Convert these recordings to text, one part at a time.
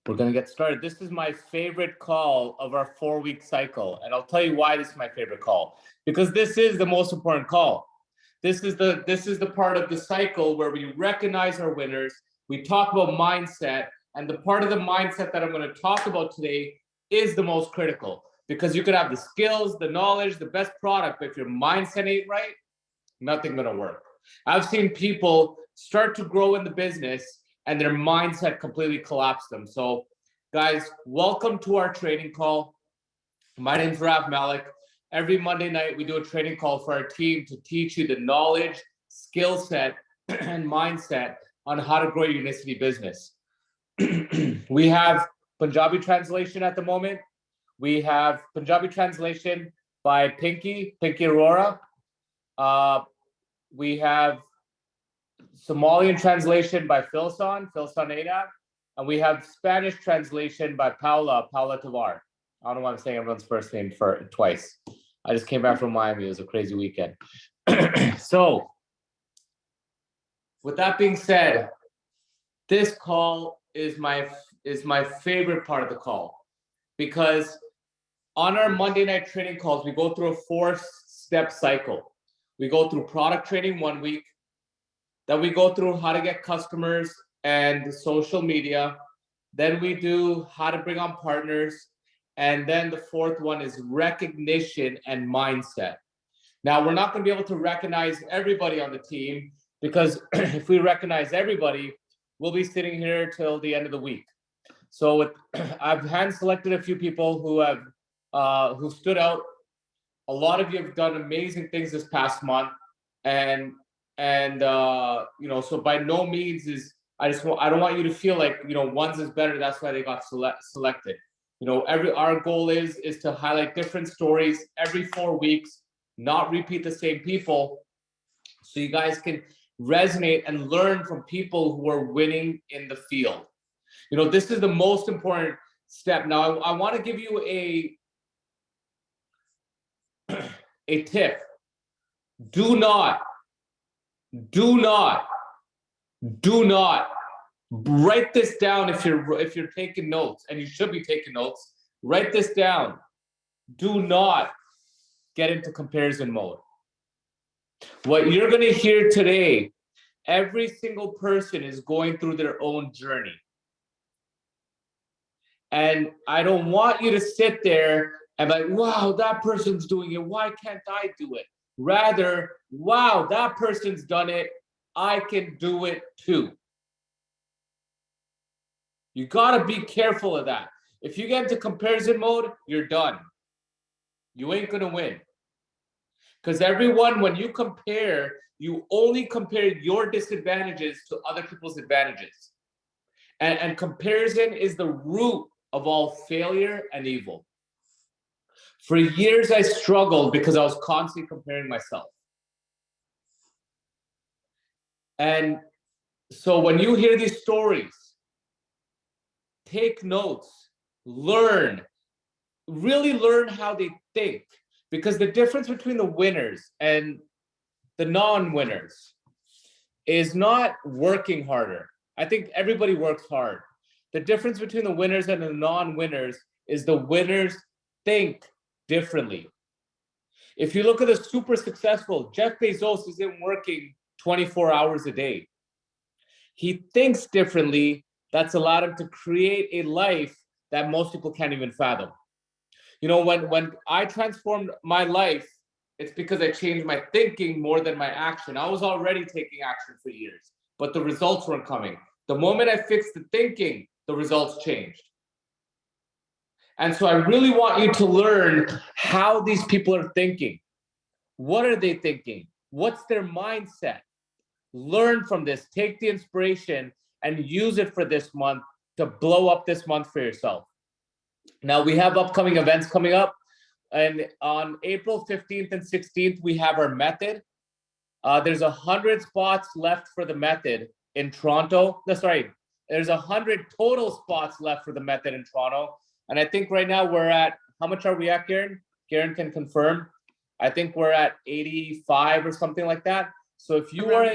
We're going to get started. This is my favorite call of our 4-week cycle. And I'll tell you why this is my favorite call. Because this is the most important call. This is the part of the cycle where we recognize our winners. We talk about mindset. And the part of the mindset that I'm going to talk about today is the most critical. Because you could have the skills, the knowledge, the best product, but if your mindset ain't right, nothing going to work. I've seen people start to grow in the business and their mindset completely collapsed them. So guys, welcome to our training call. My name's Rav Malik. Every Monday night, we do a training call for our team to teach you the knowledge, skill set, and mindset on how to grow your Unicity business. We have Punjabi translation at the moment. We have Punjabi translation by Pinky Arora. We have Somalian translation by Philson Ada, and we have Spanish translation by Paula Tavar. I don't know why I'm saying everyone's first name twice. I just came back from Miami. It was a crazy weekend. So, with that being said, this call is my favorite part of the call, because on our Monday night training calls, we go through a 4-step cycle. We go through product training 1 week. Then we go through how to get customers and social media. Then we do how to bring on partners. And then the 4th one is recognition and mindset. Now, we're not going to be able to recognize everybody on the team, because if we recognize everybody, we'll be sitting here till the end of the week. So I've hand selected a few people who stood out. A lot of you have done amazing things this past month, and so by no means is I don't want you to feel like one's is better, that's why they got selected. Our goal is to highlight different stories every 4 weeks, not repeat the same people, so you guys can resonate and learn from people who are winning in the field. This is the most important step. Now I want to give you a tip. Do not write this down. If you're taking notes, and you should be taking notes, write this down. Do not get into comparison mode. What you're going to hear today, every single person is going through their own journey. And I don't want you to sit there and be like, wow, that person's doing it, why can't I do it? Rather, wow, that person's done it, I can do it too. You gotta be careful of that. If you get into comparison mode, you're done. You ain't gonna win. Because everyone, when you compare, you only compare your disadvantages to other people's advantages. And comparison is the root of all failure and evil. For years, I struggled because I was constantly comparing myself. And so when you hear these stories, take notes, really learn how they think. Because the difference between the winners and the non-winners is not working harder. I think everybody works hard. The difference between the winners and the non-winners is the winners think differently. If you look at the super successful, Jeff Bezos isn't working 24 hours a day. He thinks differently. That's allowed him to create a life that most people can't even fathom. When I transformed my life, it's because I changed my thinking more than my action. I was already taking action for years, but the results weren't coming. The moment I fixed the thinking, the results changed. And so I really want you to learn how these people are thinking. What are they thinking? What's their mindset? Learn from this, take the inspiration and use it for this month to blow up this month for yourself. Now we have upcoming events coming up, and on April 15th and 16th, we have our method. There's 100 spots left for the method in Toronto. There's 100 total spots left for the method in Toronto. And I think right now we're at, how much are we at, Garen? Garen can confirm. I think we're at 85 or something like that. So if you are,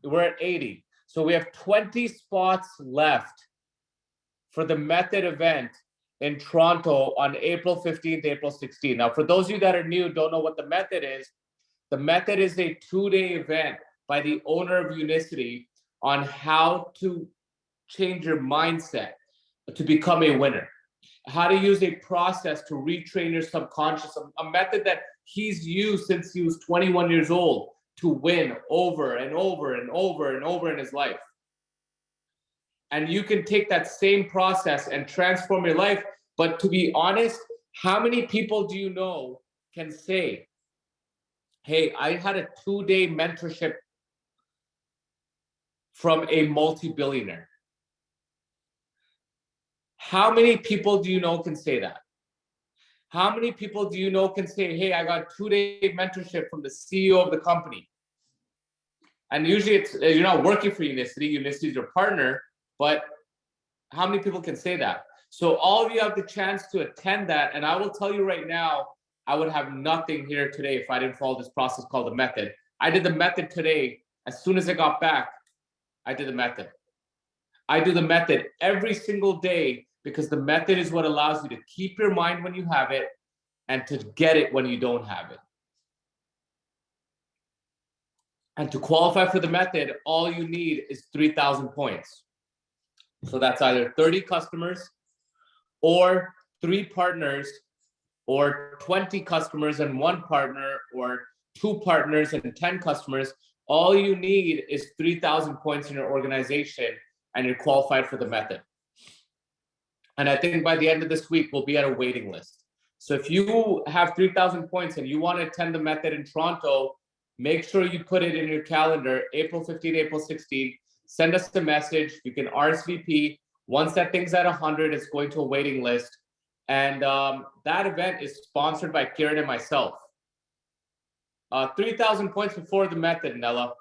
we're at 80. So we have 20 spots left for the Method event in Toronto on April 15th, April 16th. Now, for those of you that are new, don't know what the Method is a 2-day event by the owner of Unicity on how to change your mindset to become a winner, how to use a process to retrain your subconscious, a method that he's used since he was 21 years old to win over and over and over and over in his life. And you can take that same process and transform your life. But to be honest, how many people do you know can say, hey, I had a 2-day mentorship from a multi-billionaire? How many people do you know can say that? How many people do you know can say, hey, I got 2-day mentorship from the CEO of the company? And usually it's, you're not working for Unicity, Unicity is your partner, but how many people can say that? So all of you have the chance to attend that. And I will tell you right now, I would have nothing here today if I didn't follow this process called the Method. I did the Method today. As soon as I got back, I did the Method. I do the Method every single day because the Method is what allows you to keep your mind when you have it and to get it when you don't have it. And to qualify for the Method, all you need is 3,000 points. So that's either 30 customers or 3 partners or 20 customers and 1 partner or 2 partners and 10 customers. All you need is 3,000 points in your organization and you're qualified for the Method. And I think by the end of this week, we'll be at a waiting list. So if you have 3,000 points and you want to attend the Method in Toronto, make sure you put it in your calendar, April 15th, April 16th. Send us a message. You can RSVP. Once that thing's at 100, it's going to a waiting list. And that event is sponsored by Kieran and myself. 3,000 points before the Method, Nella.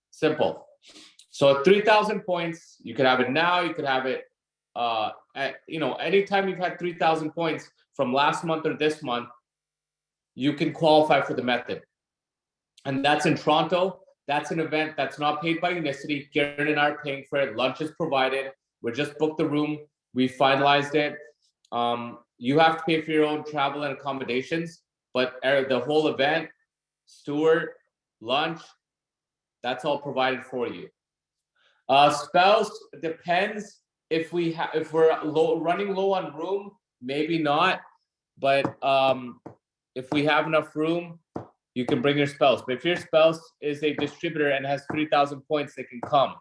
Simple. So 3,000 points, you could have it now, you could have it, anytime you've had 3,000 points from last month or this month, you can qualify for the Method. And that's in Toronto. That's an event that's not paid by Unicity. Kieran and I are paying for it. Lunch is provided. We just booked the room. We finalized it. You have to pay for your own travel and accommodations, but the whole event, Stuart, lunch, that's all provided for you. Spouse, depends if we're running low on room, maybe not, but if we have enough room, you can bring your spouse. But if your spouse is a distributor and has 3,000 points, they can come.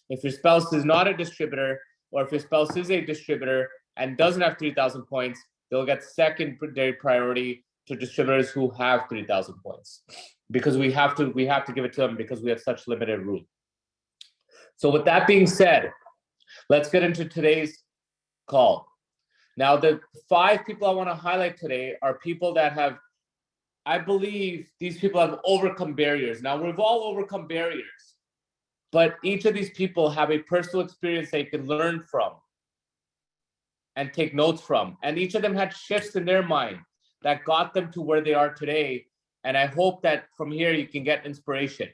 If your spouse is not a distributor, or if your spouse is a distributor and doesn't have 3,000 points, they'll get secondary priority to distributors who have 3,000 points, because we have to give it to them because we have such limited room. So with that being said, let's get into today's call. Now, the 5 people I want to highlight today are people that have, I believe these people have overcome barriers. Now, we've all overcome barriers, but each of these people have a personal experience they can learn from and take notes from. And each of them had shifts in their mind that got them to where they are today. And I hope that from here you can get inspiration.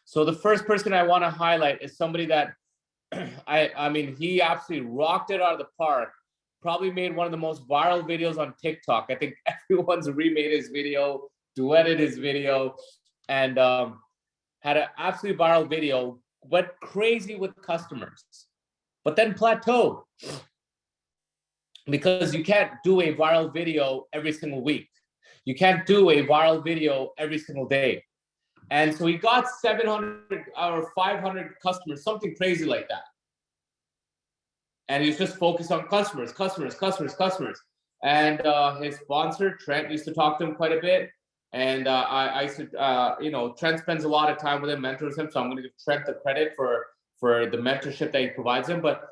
So the first person I want to highlight is somebody that, I mean, he absolutely rocked it out of the park. Probably made one of the most viral videos on TikTok. I think everyone's remade his video, duetted his video, and had an absolutely viral video, went crazy with customers, but then plateaued because you can't do a viral video every single week. You can't do a viral video every single day. And so he got 700 or 500 customers, something crazy like that. And he's just focused on customers. And his sponsor, Trent, used to talk to him quite a bit. And I said, Trent spends a lot of time with him, mentors him. So I'm going to give Trent the credit for the mentorship that he provides him. But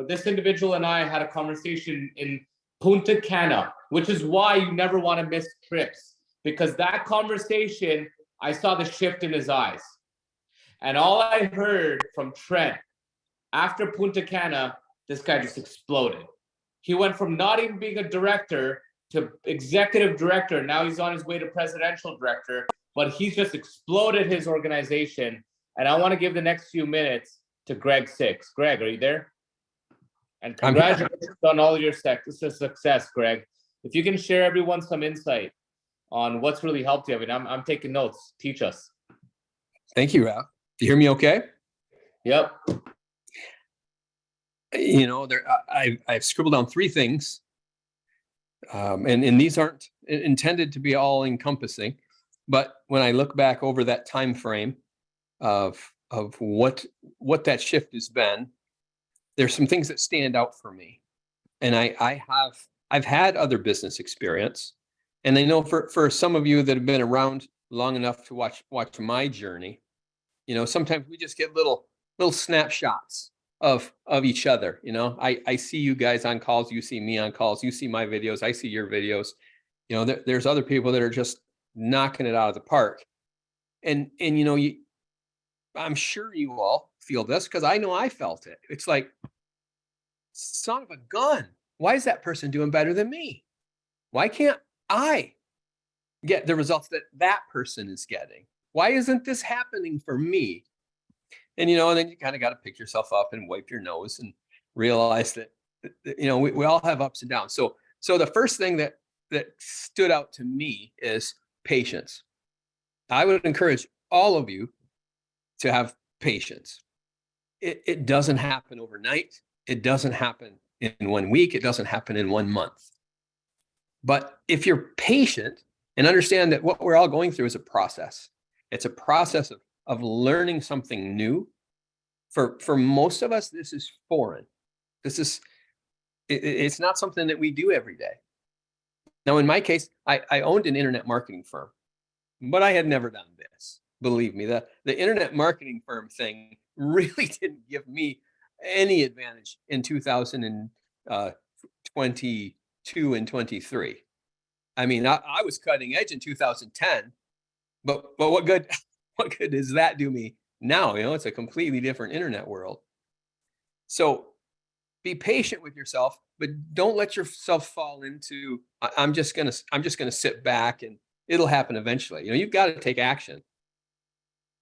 this individual and I had a conversation in Punta Cana, which is why you never want to miss trips. Because that conversation, I saw the shift in his eyes. And all I heard from Trent after Punta Cana, this guy just exploded. He went from not even being a director to executive director. Now he's on his way to presidential director, but he's just exploded his organization. And I want to give the next few minutes to Greg Six. Greg, are you there? And I'm congratulations on all your success, Greg. If you can share everyone some insight on what's really helped you. I mean, I'm taking notes. Teach us. Thank you, Ralph. Do you hear me okay? Yep. You know, I've scribbled down 3 things, and these aren't intended to be all encompassing, but when I look back over that time frame of what that shift has been, there's some things that stand out for me. And I've had other business experience, and I know for some of you that have been around long enough to watch my journey, you know, sometimes we just get little snapshots of each other. You know, I see you guys on calls, you see me on calls, you see my videos, I see your videos. You know, there's other people that are just knocking it out of the park. And you know, I'm sure you all feel this because I know I felt it. It's like, son of a gun, why is that person doing better than me? Why can't I get the results that person is getting? Why isn't this happening for me? And, you know, and then you kind of got to pick yourself up and wipe your nose and realize that, you know, we all have ups and downs. So the first thing that stood out to me is patience. I would encourage all of you to have patience. It doesn't happen overnight. It doesn't happen in 1 week. It doesn't happen in 1 month. But if you're patient and understand that what we're all going through is a process, it's a process of learning something new. For most of us, this is foreign. It's not something that we do every day. Now, in my case, I owned an internet marketing firm, but I had never done this. Believe me, the internet marketing firm thing really didn't give me any advantage in 2022 and 23. I mean, I was cutting edge in 2010, but what good does that do me now? You know, it's a completely different internet world. So be patient with yourself, but don't let yourself fall into I'm just gonna sit back and it'll happen eventually. You know, you've got to take action.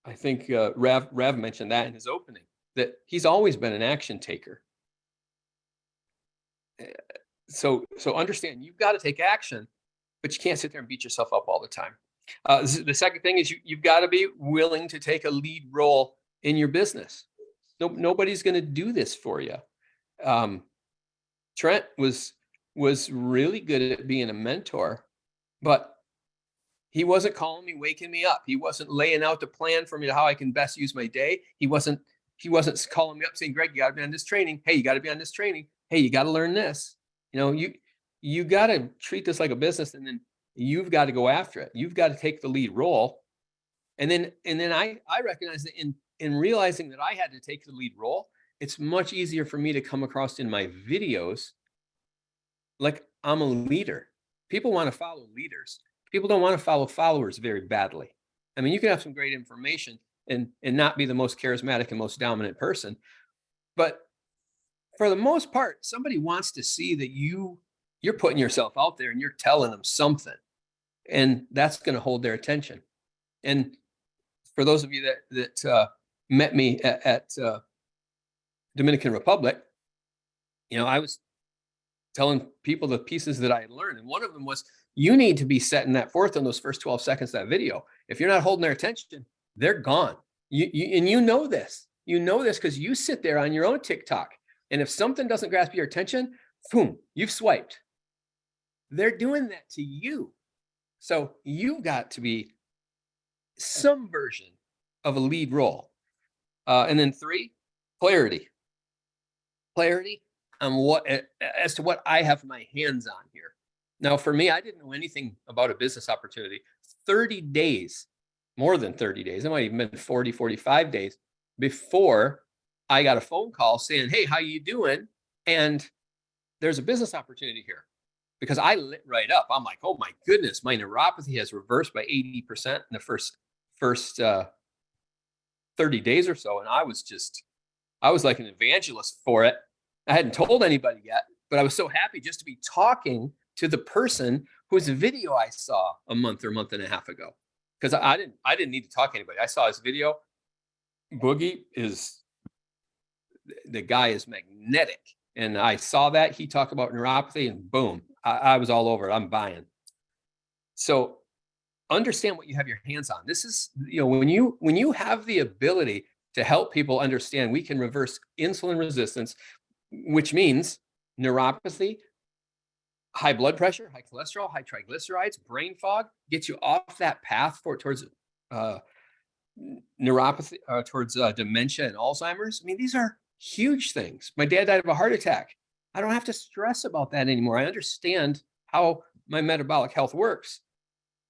I think Rev mentioned that in his opening, that he's always been an action taker. So understand, you've got to take action, but you can't sit there and beat yourself up all the time. The second thing is you've got to be willing to take a lead role in your business. Nobody's going to do this for you. Trent was really good at being a mentor, but he wasn't calling me, waking me up. He wasn't laying out the plan for me to how I can best use my day. He wasn't calling me up saying, Greg, you got to be on this training. Hey, you got to be on this training. Hey, you got to learn this. You know, you got to treat this like a business, and then you've got to go after it. You've got to take the lead role. And then I recognize that in realizing that I had to take the lead role, it's much easier for me to come across in my videos like I'm a leader. People want to follow leaders. People don't want to follow followers very badly. I mean, you can have some great information and not be the most charismatic and most dominant person, but for the most part, somebody wants to see that you're putting yourself out there and you're telling them something, and that's going to hold their attention. And for those of you that met me at Dominican Republic, you know, I was telling people the pieces that I had learned, and one of them was, you need to be setting that forth in those first 12 seconds of that video. If you're not holding their attention, they're gone. You know this. You know this because you sit there on your own TikTok, and if something doesn't grasp your attention, boom, you've swiped. They're doing that to you. So you've got to be some version of a lead role. And then 3, clarity. Clarity on as to what I have my hands on here. Now, for me, I didn't know anything about a business opportunity. 30 days, more than 30 days, it might even been 40, 45 days before I got a phone call saying, hey, how you doing? And there's a business opportunity here. Because I lit right up. I'm like, oh my goodness, my neuropathy has reversed by 80% in the first 30 days or so. And I was like an evangelist for it. I hadn't told anybody yet, but I was so happy just to be talking to the person whose video I saw a month and a half ago. Because I didn't need to talk to anybody. I saw his video. Boogie the guy is magnetic. And I saw that he talked about neuropathy, and boom, I was all over it. I'm buying. So understand what you have your hands on. This is, when you have the ability to help people understand we can reverse insulin resistance, which means neuropathy, high blood pressure, high cholesterol, high triglycerides, brain fog, gets you off that path towards neuropathy, towards dementia and Alzheimer's. I mean, these are huge things. My dad died of a heart attack. I don't have to stress about that anymore. I understand how my metabolic health works.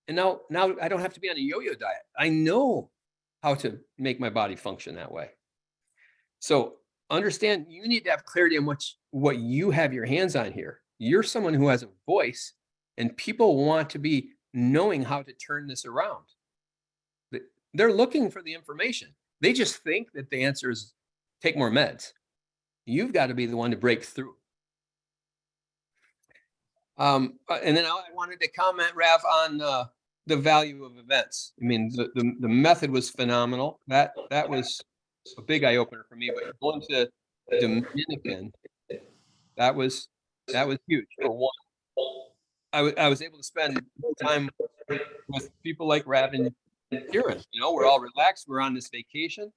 And now I don't have to be on a yo-yo diet. I know how to make my body function that way. So understand you need to have clarity on what you have your hands on here. You're someone who has a voice, and people want to be knowing how to turn this around. They're looking for the information. They just think that the answer is take more meds. You've got to be the one to break through. And then I wanted to comment, Rav, on the value of events. I mean, the method was phenomenal. That was a big eye opener for me. But going to Dominican, that was huge. For one, I was able to spend time with people like Rav and Kieran. We're all relaxed. We're on this vacation,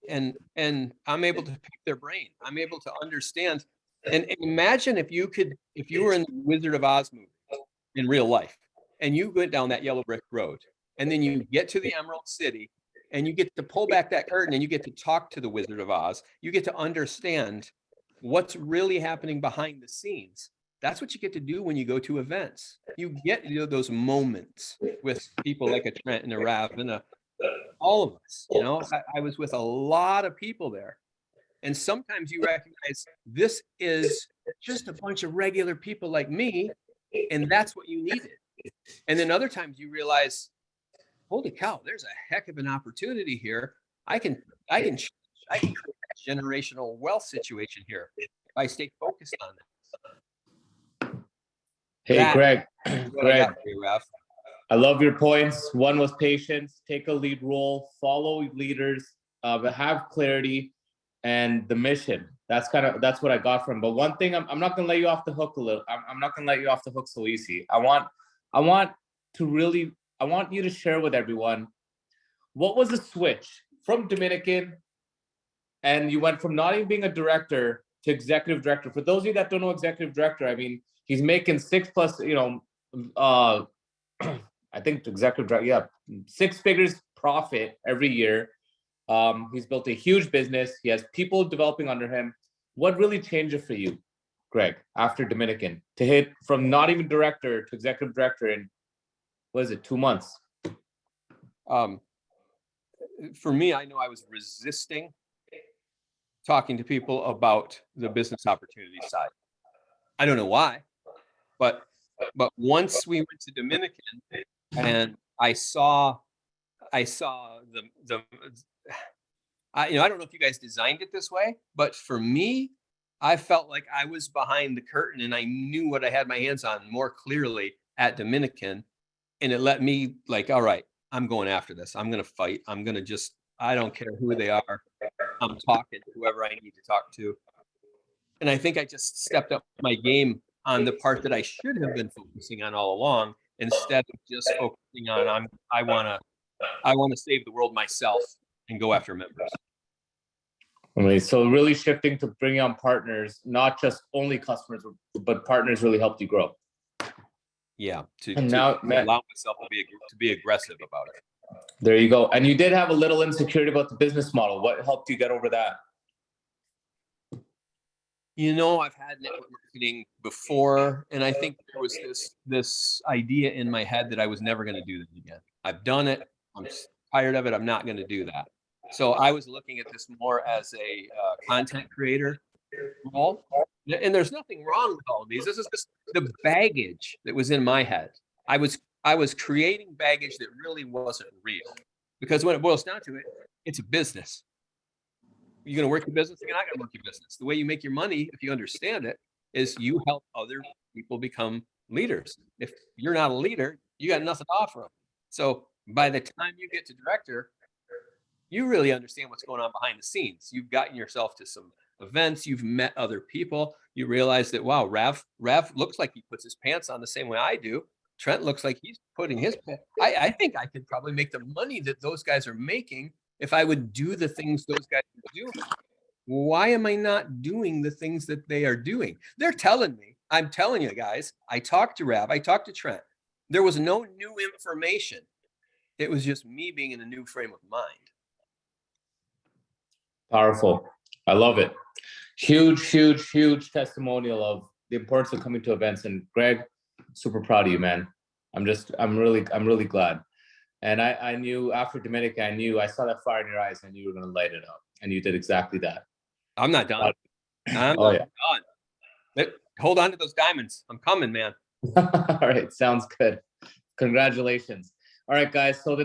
and I'm able to pick their brain. I'm able to understand. And imagine if you were in the Wizard of Oz movie in real life, and you went down that yellow brick road, and then you get to the Emerald City, and you get to pull back that curtain, and you get to talk to the Wizard of Oz. You get to understand what's really happening behind the scenes. That's what you get to do when you go to events. You get those moments with people like a Trent and a Rav and all of us. I was with a lot of people there. And sometimes you recognize this is just a bunch of regular people like me, and that's what you needed. And then other times you realize, holy cow, there's a heck of an opportunity here. I can create a generational wealth situation here if I stay focused on it. Hey, Greg, I love your points. One was patience, take a lead role, follow leaders, but have clarity and the mission. That's what I got from. But one thing, I'm not gonna let you off the hook a little. I'm not gonna let you off the hook so easy. I want you to share with everyone what was the switch from Dominican, and you went from not even being a director to executive director. For those of you that don't know executive director, I mean, he's making 6+ I think executive director, 6 figures profit every year. He's built a huge business. He has people developing under him. What really changed it for you, Greg, after Dominican, to hit from not even director to executive director in, 2 months? For me, I know I was resisting talking to people about the business opportunity side. I don't know why, but once we went to Dominican and I saw the I don't know if you guys designed it this way, but for me, I felt like I was behind the curtain and I knew what I had my hands on more clearly at Dominican. And it let me all right, I'm going after this. I'm going to fight. I'm going to I don't care who they are. I'm talking to whoever I need to talk to. And I think I just stepped up my game on the part that I should have been focusing on all along, instead of just focusing on I want to save the world myself and go after members. I mean, so really shifting to bring on partners, not just only customers, but partners really helped you grow. Yeah, to allow myself to be aggressive about it. There you go. And you did have a little insecurity about the business model. What helped you get over that? I've had network marketing before, and I think there was this idea in my head that I was never going to do that again. I've done it. I'm tired of it. I'm not going to do that. So I was looking at this more as a content creator role. And there's nothing wrong with all of these. This is just the baggage that was in my head. I was creating baggage that really wasn't real. Because when it boils down to it, it's a business. You're going to work your business, you're not going to work your business. The way you make your money, if you understand it, is you help other people become leaders. If you're not a leader, you got nothing to offer them. So by the time you get to director, you really understand what's going on behind the scenes. You've gotten yourself to some events, you've met other people, you realize that, wow, Rav looks like he puts his pants on the same way I do. Trent looks like he's putting his pants. I think I could probably make the money that those guys are making if I would do the things those guys are doing. Why am I not doing the things that they are doing? They're telling me, I'm telling you guys, I talked to Rav, I talked to Trent. There was no new information. It was just me being in a new frame of mind. Powerful. I love it. Huge testimonial of the importance of coming to events. And Greg, super proud of you, man. I'm really glad. And I knew after Dominica, I saw that fire in your eyes and you were going to light it up. And you did exactly that. I'm not done. I'm Oh, not done. Hold on to those diamonds. I'm coming, man. All right. Sounds good. Congratulations. All right, guys. So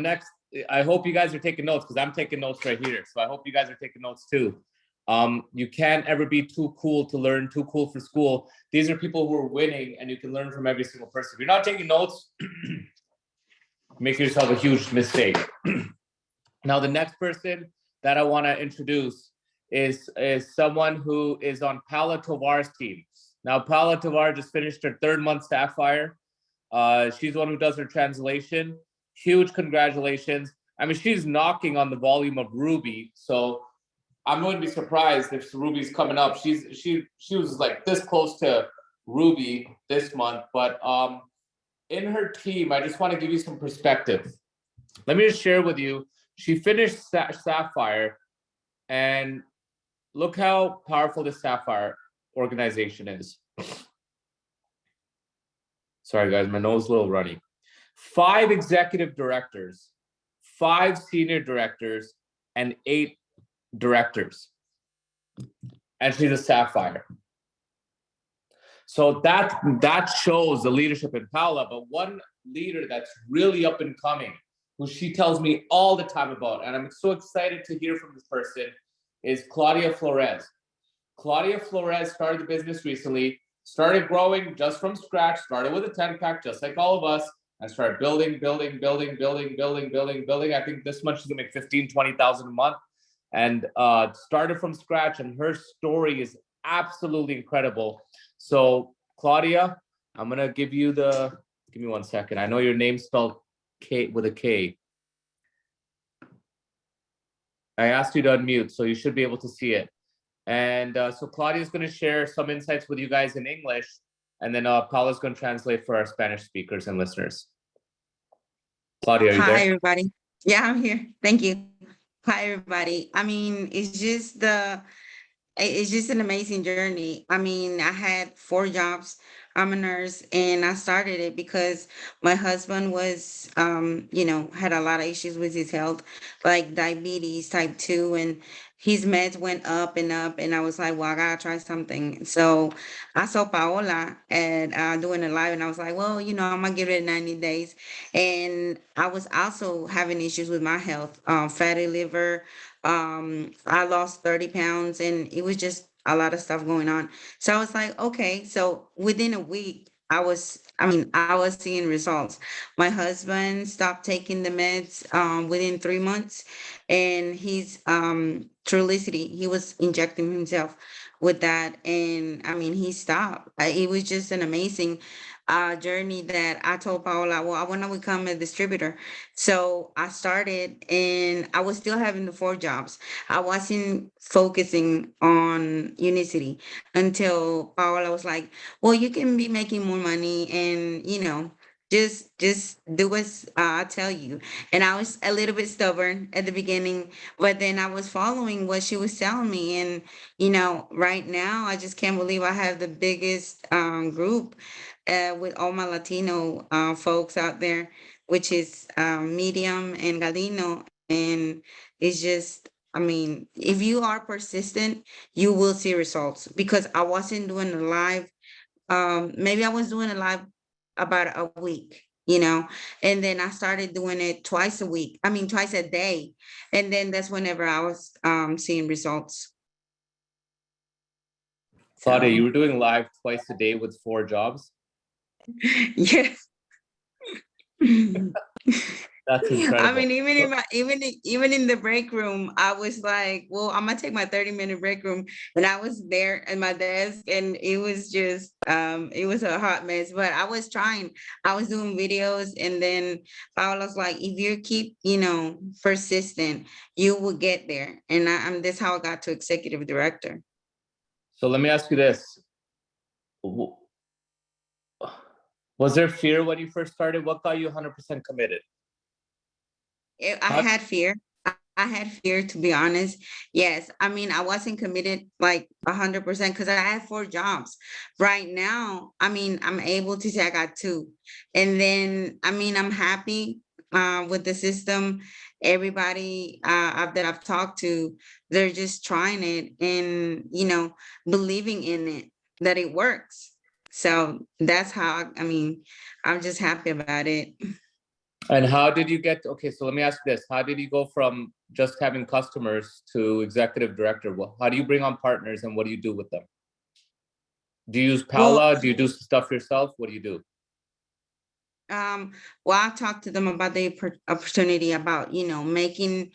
I hope you guys are taking notes because I'm taking notes right here. So I hope you guys are taking notes too. You can't ever be too cool to learn, too cool for school. These are people who are winning and you can learn from every single person. If you're not taking notes, make yourself a huge mistake. Now, the next person that I want to introduce is someone who is on Paula Tovar's team. Now, Paula Tovar just finished her 3rd month Sapphire. She's the one who does her translation. Huge congratulations. I mean, she's knocking on the volume of Ruby. So I'm going to be surprised if Ruby's coming up. She was like this close to Ruby this month. But in her team, I just want to give you some perspective. Let me just share with you. She finished Sapphire, and look how powerful the Sapphire organization is. Sorry, guys, my nose is a little runny. 5 executive directors, 5 senior directors, and 8 directors. And she's a Sapphire. So that shows the leadership in Paula. But one leader that's really up and coming, who she tells me all the time about, and I'm so excited to hear from this person, is Claudia Flores. Claudia Flores started the business recently, started growing just from scratch, started with a 10-pack, just like all of us, and started building. I think this month she's gonna make $15,000-$20,000 a month, and started from scratch. And her story is absolutely incredible. So, Claudia, I'm gonna give you give me 1 second. I know your name's spelled K with a K. I asked you to unmute, so you should be able to see it. And so Claudia is going to share some insights with you guys in English, and then Paula's going to translate for our Spanish speakers and listeners. Claudia, are you there? Hi, everybody. Yeah, I'm here. Thank you. Hi, everybody. I mean, it's just an amazing journey. I mean, I had 4 jobs. I'm a nurse, and I started it because my husband was, had a lot of issues with his health, like diabetes type 2, and his meds went up and up. And I was like, well, I gotta try something. So I saw Paola and doing a live, and I was like, well, I'm gonna give it 90 days. And I was also having issues with my health, fatty liver. I lost 30 pounds, and it was just a lot of stuff going on. So I was like, okay. So within a week, I was seeing results. My husband stopped taking the meds within 3 months, and he's Trulicity, he was injecting himself with that, and I mean, he stopped. It was just an amazing journey that I told Paola, well, I want to become a distributor. So I started, and I was still having the 4 jobs. I wasn't focusing on Unicity until Paola was like, well, you can be making more money, and just do as I tell you. And I was a little bit stubborn at the beginning, but then I was following what she was telling me. And right now I just can't believe I have the biggest group with all my Latino folks out there, which is Medium and Galino. And it's just, I mean, if you are persistent, you will see results, because I wasn't doing a live. Maybe I was doing a live about a week, and then I started doing it twice a week. I mean, twice a day. And then that's whenever I was seeing results. Claudia, So- you were doing live twice a day with 4 jobs? Yes. That's I incredible. mean, even in the break room, I was like, well, I'm gonna take my 30-minute break room. And I was there at my desk and it was just it was a hot mess. But I was trying. I was doing videos, and then Paula's like, if you keep, persistent, you will get there. And that's how I got to executive director. So let me ask you this. W- Was there fear when you first started? What got you 100% committed? I How- had fear. I had fear, to be honest. Yes, I mean, I wasn't committed like 100% because I had 4 jobs. Right now, I mean, I'm able to say I got 2, and then I mean, I'm happy with the system. Everybody that I've talked to, they're just trying it and believing in it that it works. So that's how I mean, I'm just happy about it. And how did you get, okay, so let me ask you this. How did you go from just having customers to executive director? How do you bring on partners and what do you do with them? Do you use Well, Paula? Do you do stuff yourself? What do you do? Well, I talked to them about the opportunity about, making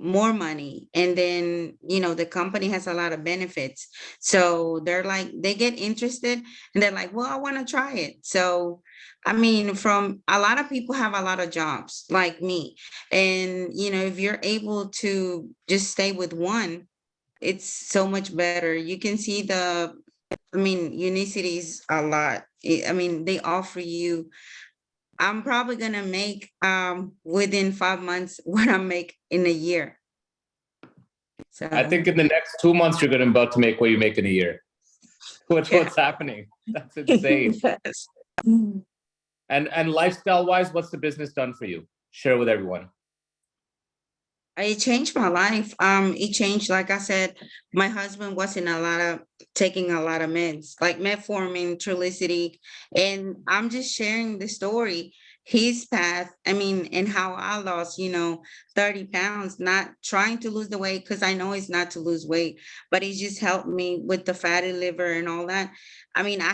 more money. And then, the company has a lot of benefits. So they're like, they get interested and they're like, well, I want to try it. So, I mean, from a lot of people have a lot of jobs like me. And, if you're able to just stay with one, it's so much better. You can see I mean, Unicity is a lot. I mean, they offer you. I'm probably gonna make within 5 months what I make in a year. So I think in the next 2 months, you're gonna about to make what you make in a year. What's happening? That's insane. yes. And lifestyle wise, what's the business done for you? Share with everyone. It changed my life. It changed, like I said, my husband wasn't taking a lot of meds, like metformin, Trulicity, and I'm just sharing the story, his path. I mean, and how I lost, 30 pounds, not trying to lose the weight because I know it's not to lose weight, but it just helped me with the fatty liver and all that. I mean, I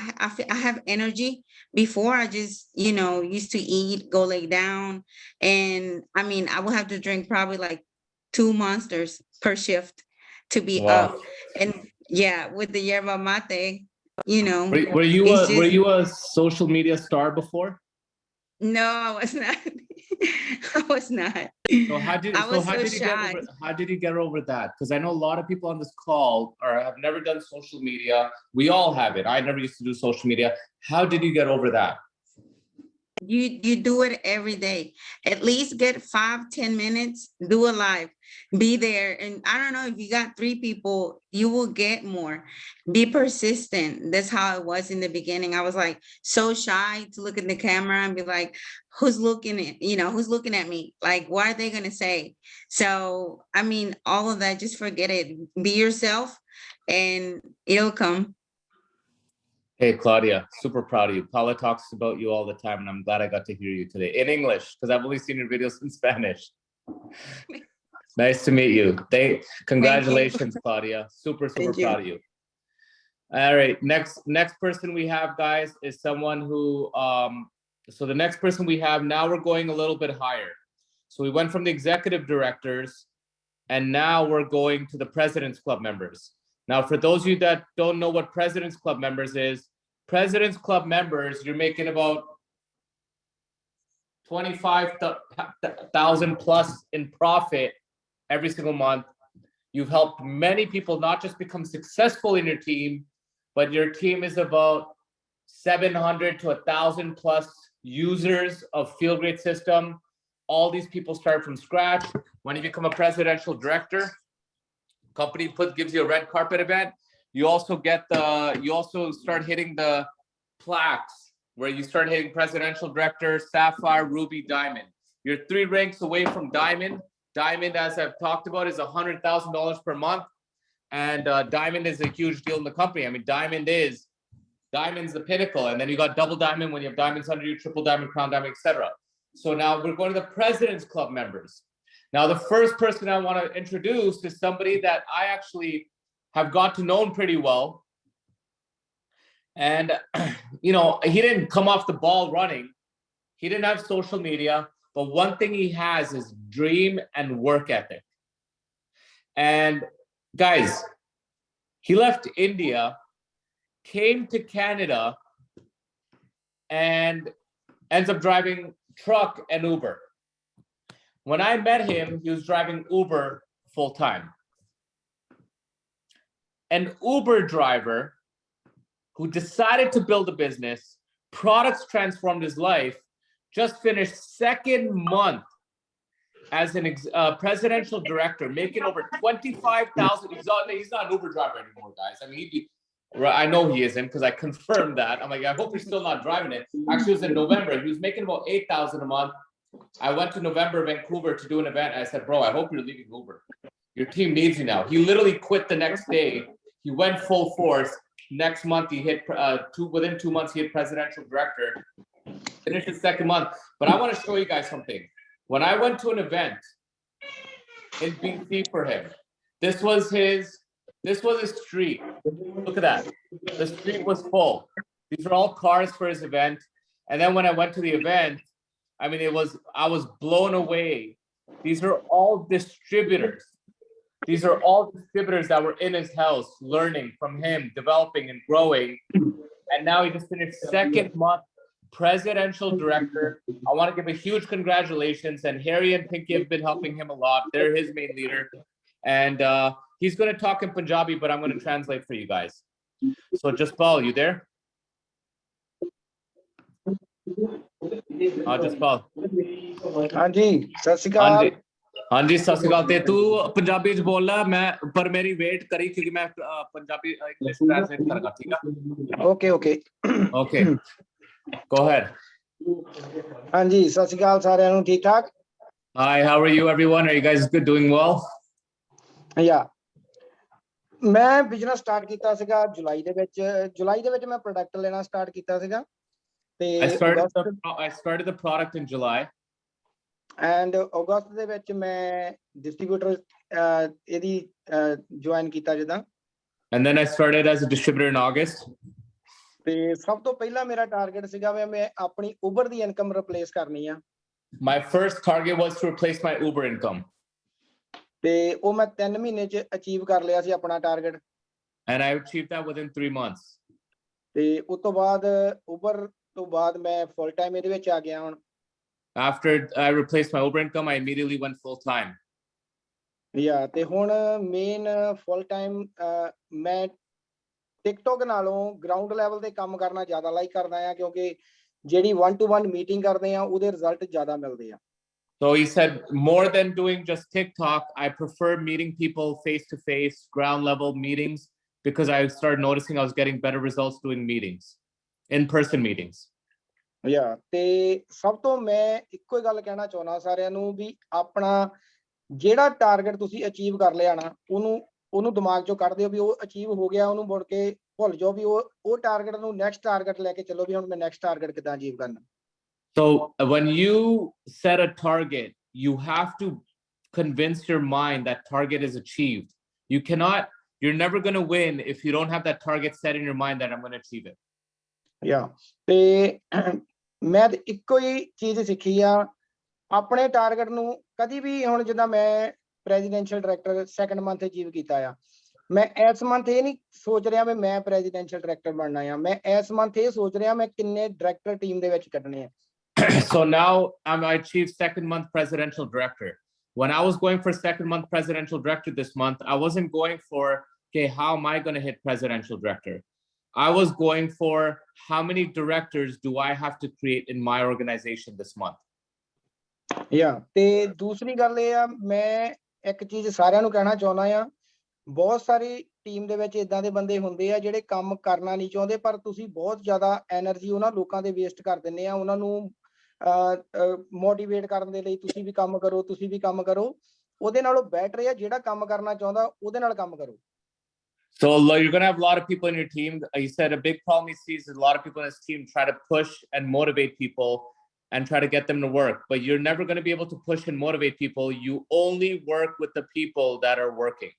have energy. Before I just, used to eat, go lay down, and I mean, I would have to drink probably like 2 monsters per shift to be up. Wow. And yeah, with the yerba mate, Were it's just you a social media star before? no, I was not. I was not. So I was how so did you get shy. over that? Because I know a lot of people on this call have never done social media. We all have it. I never used to do social media. How did you get over that? You do it every day. At least get 5-10 minutes, do a live, be there. And I don't know, if you got 3 people, you will get more. Be persistent. That's how it was in the beginning. I was like so shy to look in the camera and be like, who's looking at me? Like, what are they gonna say? So I mean, all of that, just forget it. Be yourself and it'll come. Hey, Claudia, super proud of you. Paula talks about you all the time, and I'm glad I got to hear you today in English because I've only seen your videos in Spanish. Nice to meet you. Congratulations, Claudia. Super Thank you. proud of you. All right, next person we have, guys, is someone who, so the next person we have, now we're going a little bit higher. So we went from the executive directors, and now we're going to the President's Club members. Now, for those of you that don't know what President's Club members is, President's Club members, you're making about 25,000 plus in profit every single month. You've helped many people not just become successful in your team, but your team is about 700 to 1,000 plus users of Feel-Great system. All these people start from scratch. When you become a presidential director, company gives you a red carpet event. You also start hitting the plaques where you start hitting presidential director, sapphire, ruby, diamond. You're 3 ranks away from diamond. Diamond, as I've talked about, is $100,000 per month. And diamond is a huge deal in the company. I mean, diamond's the pinnacle. And then you got double diamond when you have diamonds under you, triple diamond, crown diamond, etc. So now we're going to the President's Club members. Now, the first person I want to introduce is somebody that I actually have got to know pretty well. And, he didn't come off the ball running. He didn't have social media, but one thing he has is dream and work ethic. And guys, he left India, came to Canada, and ends up driving truck and Uber. When I met him, he was driving Uber full time. An Uber driver who decided to build a business, products transformed his life, just finished second month as an presidential director, making over 25,000. He's not an Uber driver anymore, guys. I mean, I know he isn't because I confirmed that. I'm like, I hope he's still not driving it. Actually, it was in November. He was making about 8,000 a month. I went to November, Vancouver to do an event. I said, bro, I hope you're leaving Uber. Your team needs you now. He literally quit the next day. He went full force. Next month, he hit within 2 months, he hit presidential director. Finished his second month. But I want to show you guys something. When I went to an event in BC for him, this was his street. Look at that. The street was full. These are all cars for his event. And then when I went to the event, I mean, I was blown away. These are all distributors. These are all distributors that were in his house, learning from him, developing and growing. And now he just finished second month presidential director. I want to give a huge congratulations. And Harry and Pinky have been helping him a lot. They're his main leader. And he's going to talk in Punjabi, but I'm going to translate for you guys. So Jaspal, you there? Jaspal. ਹਾਂਜੀ ਸਤਿ ਸ਼੍ਰੀ ਅਕਾਲ ਹਾਂਜੀ ਸਤਿ ਸ਼੍ਰੀ ਅਕਾਲ ਤੇ ਤੂੰ ਪੰਜਾਬੀ ਚ ਬੋਲਣਾ ਮੈਂ ਪਰ ਮੇਰੀ ਵੇਟ ਕਰੀ ਕਿਉਂਕਿ ਮੈਂ ਪੰਜਾਬੀ ਇੰਗਲਿਸ਼ ਟ੍ਰਾਂਸਲੇਟ ਕਰਾਂਗਾ ਠੀਕ ਆ ਓਕੇ ਓਕੇ go ahead ਹਾਂਜੀ ਸਤਿ ਸ਼੍ਰੀ ਅਕਾਲ ਸਾਰਿਆਂ ਨੂੰ ਠੀਕ ਠਾਕ hi how are you everyone are you guys good doing well yeah ਮੈਂ ਬਿਜ਼ਨਸ ਸਟਾਰਟ ਕੀਤਾ ਸੀਗਾ ਜੁਲਾਈ ਦੇ ਵਿੱਚ ਮੈਂ ਪ੍ਰੋਡਕਟ ਲੈਣਾ ਸਟਾਰਟ ਕੀਤਾ ਸੀਗਾ ਤੇ I started the product in July and ਅਗਸਤ ਦੇ ਵਿੱਚ ਮੈਂ ਡਿਸਟ੍ਰੀਬਿਊਟਰ ਇਹਦੀ ਜੁਆਇਨ ਕੀਤਾ ਜਿੱਦਾਂ and then I started as a distributor in August ਤੇ ਸਭ ਤੋਂ ਪਹਿਲਾਂ ਮੇਰਾ ਟਾਰਗੇਟ ਸੀਗਾ ਮੈਂ ਆਪਣੀ ਉਬਰ ਦੀ ਇਨਕਮ ਰਿਪਲੇਸ ਕਰਨੀ ਆ my first target was to replace my Uber income ਤੇ ਉਹ ਮੈਂ 3 ਮਹੀਨੇ ਚ ਅਚੀਵ ਕਰ ਲਿਆ ਸੀ ਆਪਣਾ target and I achieved that within 3 months ਤੇ ਉਸ ਤੋਂ ਬਾਅਦ ਉਬਰ ਤੋਂ ਬਾਅਦ ਮੈਂ ਫੁੱਲ ਟਾਈਮ ਇਹਦੇ ਵਿੱਚ ਆ ਗਿਆ ਹੁਣ after I replaced my Uber income I immediately went full time yeah ਤੇ ਹੁਣ ਮੇਨ ਫੁੱਲ ਟਾਈਮ ਮੈਂ ਟਿਕਟੋਕ ਨਾਲੋਂ ਗਰਾਊਂਡ ਲੈਵਲ ਤੇ ਕੰਮ ਕਰਨਾ ਜ਼ਿਆਦਾ ਲਾਈਕ ਕਰਦਾ ਆ ਕਿਉਂਕਿ ਜਿਹੜੀ 1-to-1 ਮੀਟਿੰਗ ਕਰਦੇ ਆ ਉਹਦੇ ਰਿਜ਼ਲਟ ਜ਼ਿਆਦਾ ਮਿਲਦੇ ਆ So he said, more than doing just TikTok, I prefer meeting people face-to-face, ground-level meetings, because I started noticing I was getting better results doing meetings, in-person meetings. Yeah, ਤੇ ਸਭ ਤੋਂ ਮੈਂ ਇੱਕੋ ਹੀ ਗੱਲ ਕਹਿਣਾ ਚਾਹੁੰਦਾ ਸਾਰਿਆਂ ਨੂੰ ਵੀ ਆਪਣਾ ਜਿਹੜਾ ਟਾਰਗੇਟ ਤੁਸੀਂ ਅਚੀਵ ਕਰ ਲਿਆ ਨਾ ਉਹਨੂੰ ਦਿਮਾਗ ਚੋਂ ਕੱਢ ਦਿਓ ਵੀ ਉਹ ਅਚੀਵ ਹੋ ਗਿਆ ਉਹਨੂੰ ਮੁੜ ਕੇ ਭੁੱਲ ਜਾਓ ਵੀ ਉਹ ਟਾਰਗੇਟ ਨੂੰ ਨੈਕਸਟ ਟਾਰਗੇਟ ਲੈ ਕੇ ਚੱਲੋ ਵੀ ਹੁਣ ਮੈਂ ਨੈਕਸਟ ਟਾਰਗੇਟ ਕਿੱਦਾਂ ਅਚੀਵ ਕਰਨਾ So when you set a target, you have to convince your mind that target is achieved. You're never going to win if you don't have that target set in your mind that I'm going to achieve it. Yeah. ਤੇ ਮੈਂ ਇੱਕੋ ਹੀ ਚੀਜ਼ ਸਿੱਖੀ ਆ ਆਪਣੇ target ਨੂੰ ਕਦੀ ਵੀ ਹੁਣ ਜਿੱਦਾਂ ਮੈਂ presidential director second month achieve ਕੀਤਾ ਆ ਮੈਂ ਇਸ ਮੰਥ ਇਹ ਨਹੀਂ ਸੋਚ ਰਿਹਾ ਵੀ ਮੈਂ ਪ੍ਰੈਜ਼ੀਡੈਂਸ਼ੀਅਲ ਡਾਇਰੈਕਟਰ ਬਣਨਾ ਆ ਮੈਂ ਇਸ ਮੰਥ ਇਹ ਸੋਚ ਰਿਹਾ ਮੈਂ ਕਿੰਨੇ ਡਾਇਰੈਕਟਰ ਟੀਮ ਦੇ ਵਿੱਚ ਕੱਢਣੇ ਆ So now I achieved second month presidential director. When I was going for second month presidential director this month, I wasn't going for, okay, how am I going to hit presidential director? I was going for how many directors do I have to create in my organization this month? Yeah. ਤੇ ਦੂਸਰੀ ਗੱਲ ਇਹ ਆ ਮੈਂ ਇੱਕ ਚੀਜ਼ ਸਾਰਿਆਂ ਨੂੰ ਕਹਿਣਾ ਚਾਹੁੰਦਾ ਆ ਬਹੁਤ ਸਾਰੀ ਟੀਮ ਦੇ ਵਿੱਚ ਇਦਾਂ ਦੇ ਬੰਦੇ ਹੁੰਦੇ ਆ ਜਿਹੜੇ ਕੰਮ ਕਰਨਾ ਨਹੀਂ ਚਾਹੁੰਦੇ ਪਰ ਤੁਸੀਂ ਬਹੁਤ ਜ਼ਿਆਦਾ એનર્ਜੀ ਉਹਨਾਂ ਲੋਕਾਂ ਦੇ ਵੇਸਟ ਕਰ ਦਿੰਦੇ ਆ ਉਹਨਾਂ ਨੂੰ ਮੋਟੀਵੇਟ ਕਰਨ ਦੇ ਲਈ ਤੁਸੀਂ ਵੀ ਕੰਮ ਕਰੋ ਉਹਦੇ ਨਾਲੋਂ ਬੈਟਰ ਆ ਜਿਹੜਾ ਕੰਮ ਕਰਨਾ ਚਾਹੁੰਦਾ ਉਹਦੇ ਨਾਲ ਕੰਮ ਕਰੋ So you're going to have a lot of people in your team. You said a big problem he sees is a lot of people in his team try to push and motivate people and try to get them to work. But you're never going to be able to push and motivate people. You only work with the people that are working.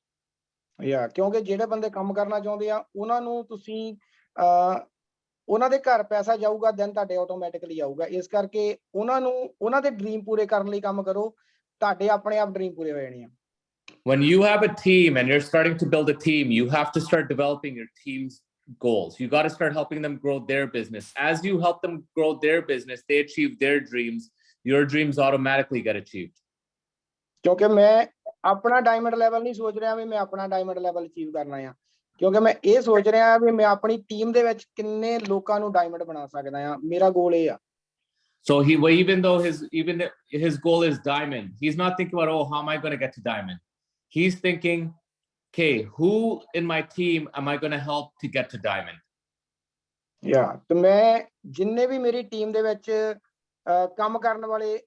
Yeah, ਕਿਉਂਕਿ ਜਿਹੜੇ ਬੰਦੇ ਕੰਮ ਕਰਨਾ ਚਾਹੁੰਦੇ ਆ ਉਹਨਾਂ ਨੂੰ ਤੁਸੀਂ ਉਹਨਾਂ ਦੇ ਘਰ ਪੈਸਾ ਜਾਊਗਾ ਦੈਨ ਤੁਹਾਡੇ ਆਟੋਮੈਟਿਕਲੀ ਆਊਗਾ। ਇਸ ਕਰਕੇ ਉਹਨਾਂ ਨੂੰ ਉਹਨਾਂ ਦੇ ਡ੍ਰੀਮ ਪੂਰੇ ਕਰਨ ਲਈ ਕੰਮ ਕਰੋ, ਤੁਹਾਡੇ ਆਪਣੇ ਆਪ ਡ੍ਰੀਮ ਪੂਰੇ ਹੋ ਜਾਣੇ ਆ। When you have a team and you're starting to build a team, you have to start developing your team's goals. You got to start helping them grow their business. As you help them grow their business, they achieve their dreams. Your dreams automatically get achieved. ਕਿਉਂਕਿ ਮੈਂ ਆਪਣਾ diamond level ਨਹੀਂ ਸੋਚ ਰਿਹਾ ਵੀ ਮੈਂ ਆਪਣਾ diamond level achieve ਕਰਨਾ ਆ, ਕਿਉਂਕਿ ਮੈਂ ਇਹ ਸੋਚ ਰਿਹਾ ਵੀ ਮੈਂ ਆਪਣੀ ਟੀਮ ਦੇ ਵਿੱਚ ਕਿੰਨੇ ਲੋਕਾਂ ਨੂੰ ਡਾਇਮੰਡ ਬਣਾ ਸਕਦਾ ਆ। ਮੇਰਾ ਗੋਲ ਇਹ ਆ। So even though his goal is diamond, he's not thinking about, oh, how am I going to get to diamond? He's thinking, okay, who in my team am I going to help to get to diamond? ਤੇ ਮੈਂ ਜਿੰਨੇ ਵੀ ਮੇਰੀ team ਦੇ ਵਿੱਚ ਕੰਮ ਕਰਨ ਵਾਲੇ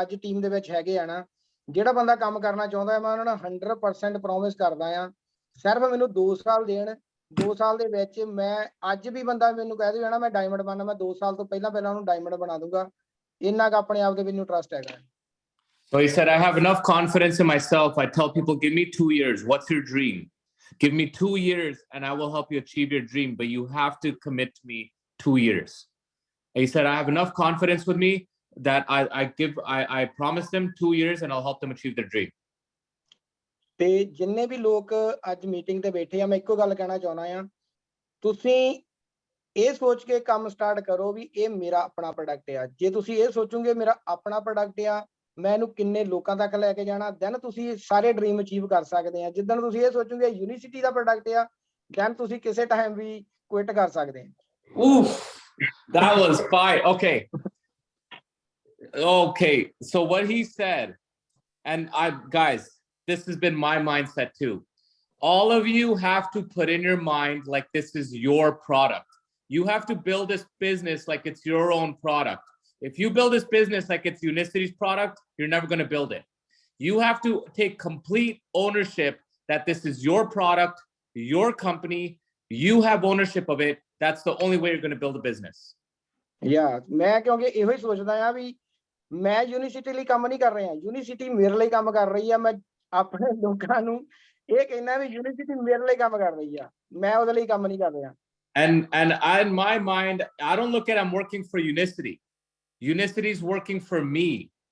ਅੱਜ ਟੀਮ ਦੇ ਵਿੱਚ ਹੈਗੇ ਆ ਨਾ, ਜਿਹੜਾ ਬੰਦਾ ਕੰਮ ਕਰਨਾ ਚਾਹੁੰਦਾ ਮੈਂ ਉਹਨਾਂ ਨੂੰ 100% ਪ੍ਰੋਮਿਸ ਕਰਦਾ ਆ, ਸਿਰਫ ਮੈਨੂੰ 2 ਸਾਲ ਦੇਣ। 2 ਸਾਲ ਦੇ ਵਿੱਚ ਮੈਂ ਅੱਜ ਵੀ ਬੰਦਾ ਮੈਨੂੰ ਕਹਿ ਦੇ ਨਾ ਮੈਂ ਡਾਇਮੰਡ ਬਣਨਾ, ਮੈਂ 2 ਸਾਲ ਤੋਂ ਪਹਿਲਾਂ ਉਹਨੂੰ ਡਾਇਮੰਡ ਬਣਾ ਦੂੰਗਾ। ਇੰਨਾ ਕੁ ਆਪਣੇ ਆਪ ਦੇ ਮੈਨੂੰ ਟਰਸਟ ਹੈਗਾ। So he said, I have enough confidence in myself. I tell people, give me 2 years. What's your dream? Give me 2 years and I will help you achieve your dream, but you have to commit to me 2 years. And he said, I have enough confidence with me that I promise them 2 years and I'll help them achieve their dream. ਤੇ ਜਿੰਨੇ ਵੀ ਲੋਕ ਅੱਜ meeting ਤੇ ਬੈਠੇ ਆ, ਮੈਂ ਇੱਕੋ ਗੱਲ ਕਹਿਣਾ ਚਾਹੁੰਦਾ ਆ, ਤੁਸੀਂ ਇਹ ਸੋਚ ਕੇ ਕੰਮ ਸਟਾਰਟ ਕਰੋ ਵੀ ਇਹ ਮੇਰਾ ਆਪਣਾ ਪ੍ਰੋਡਕਟ ਆ। ਜੇ ਤੁਸੀਂ ਇਹ ਸੋਚੋਗੇ ਮੇਰਾ ਆਪਣਾ ਪ੍ਰੋਡਕਟ ਆ, ਮੈਂ ਇਹਨੂੰ ਕਿੰਨੇ ਲੋਕਾਂ ਤੱਕ ਲੈ ਕੇ ਜਾਣਾ, ਦੈਨ ਤੁਸੀਂ ਸਾਰੇ ਡ੍ਰੀਮ ਅਚੀਵ ਕਰ ਸਕਦੇ ਆ। ਜਿੱਦਣ ਤੁਸੀਂ ਇਹ ਸੋਚੋਗੇ ਯੂਨੀਵਰਸਿਟੀ ਦਾ ਪ੍ਰੋਡਕਟ ਆ, ਦੈਨ ਤੁਸੀਂ ਕਿਸੇ ਟਾਈਮ ਵੀ ਕੁਇਟ ਕਰ ਸਕਦੇ ਆ। Oof, that was fire. Okay, so what he said, and guys, this has been my mindset too. All of you have to put in your mind like this is your product. You have to build this business like it's your own product. If you build this business like it's Unicity's product, you're never going to build it. You have to take complete ownership that this is your product, your company. You have ownership of it. That's the only way you're going to build a business. Yeah, ਮੈਂ ਕਿਉਂਕਿ ਇਹੋ ਹੀ ਸੋਚਦਾ ਆ ਵੀ ਮੈਂ university ਲਈ ਕੰਮ ਨਹੀਂ ਕਰ ਰਿਹਾ, ਯੂਨੀਵਰਸਿਟੀ ਮੇਰੇ ਲਈ ਕੰਮ ਕਰ ਰਹੀ ਆ। ਮੈਂ ਆਪਣੇ ਲੋਕਾਂ ਨੂੰ ਇਹ ਕਹਿਣਾ ਵੀ ਯੂਨੀਵਰਸਿਟੀ ਮੇਰੇ ਲਈ ਕੰਮ ਕਰ ਰਹੀ ਆ, ਮੈਂ ਉਹਦੇ ਲਈ ਕੰਮ ਨਹੀਂ ਕਰ ਰਿਹਾ। And in my mind, I don't look at I'm working for Unicity. Unicity is working for me.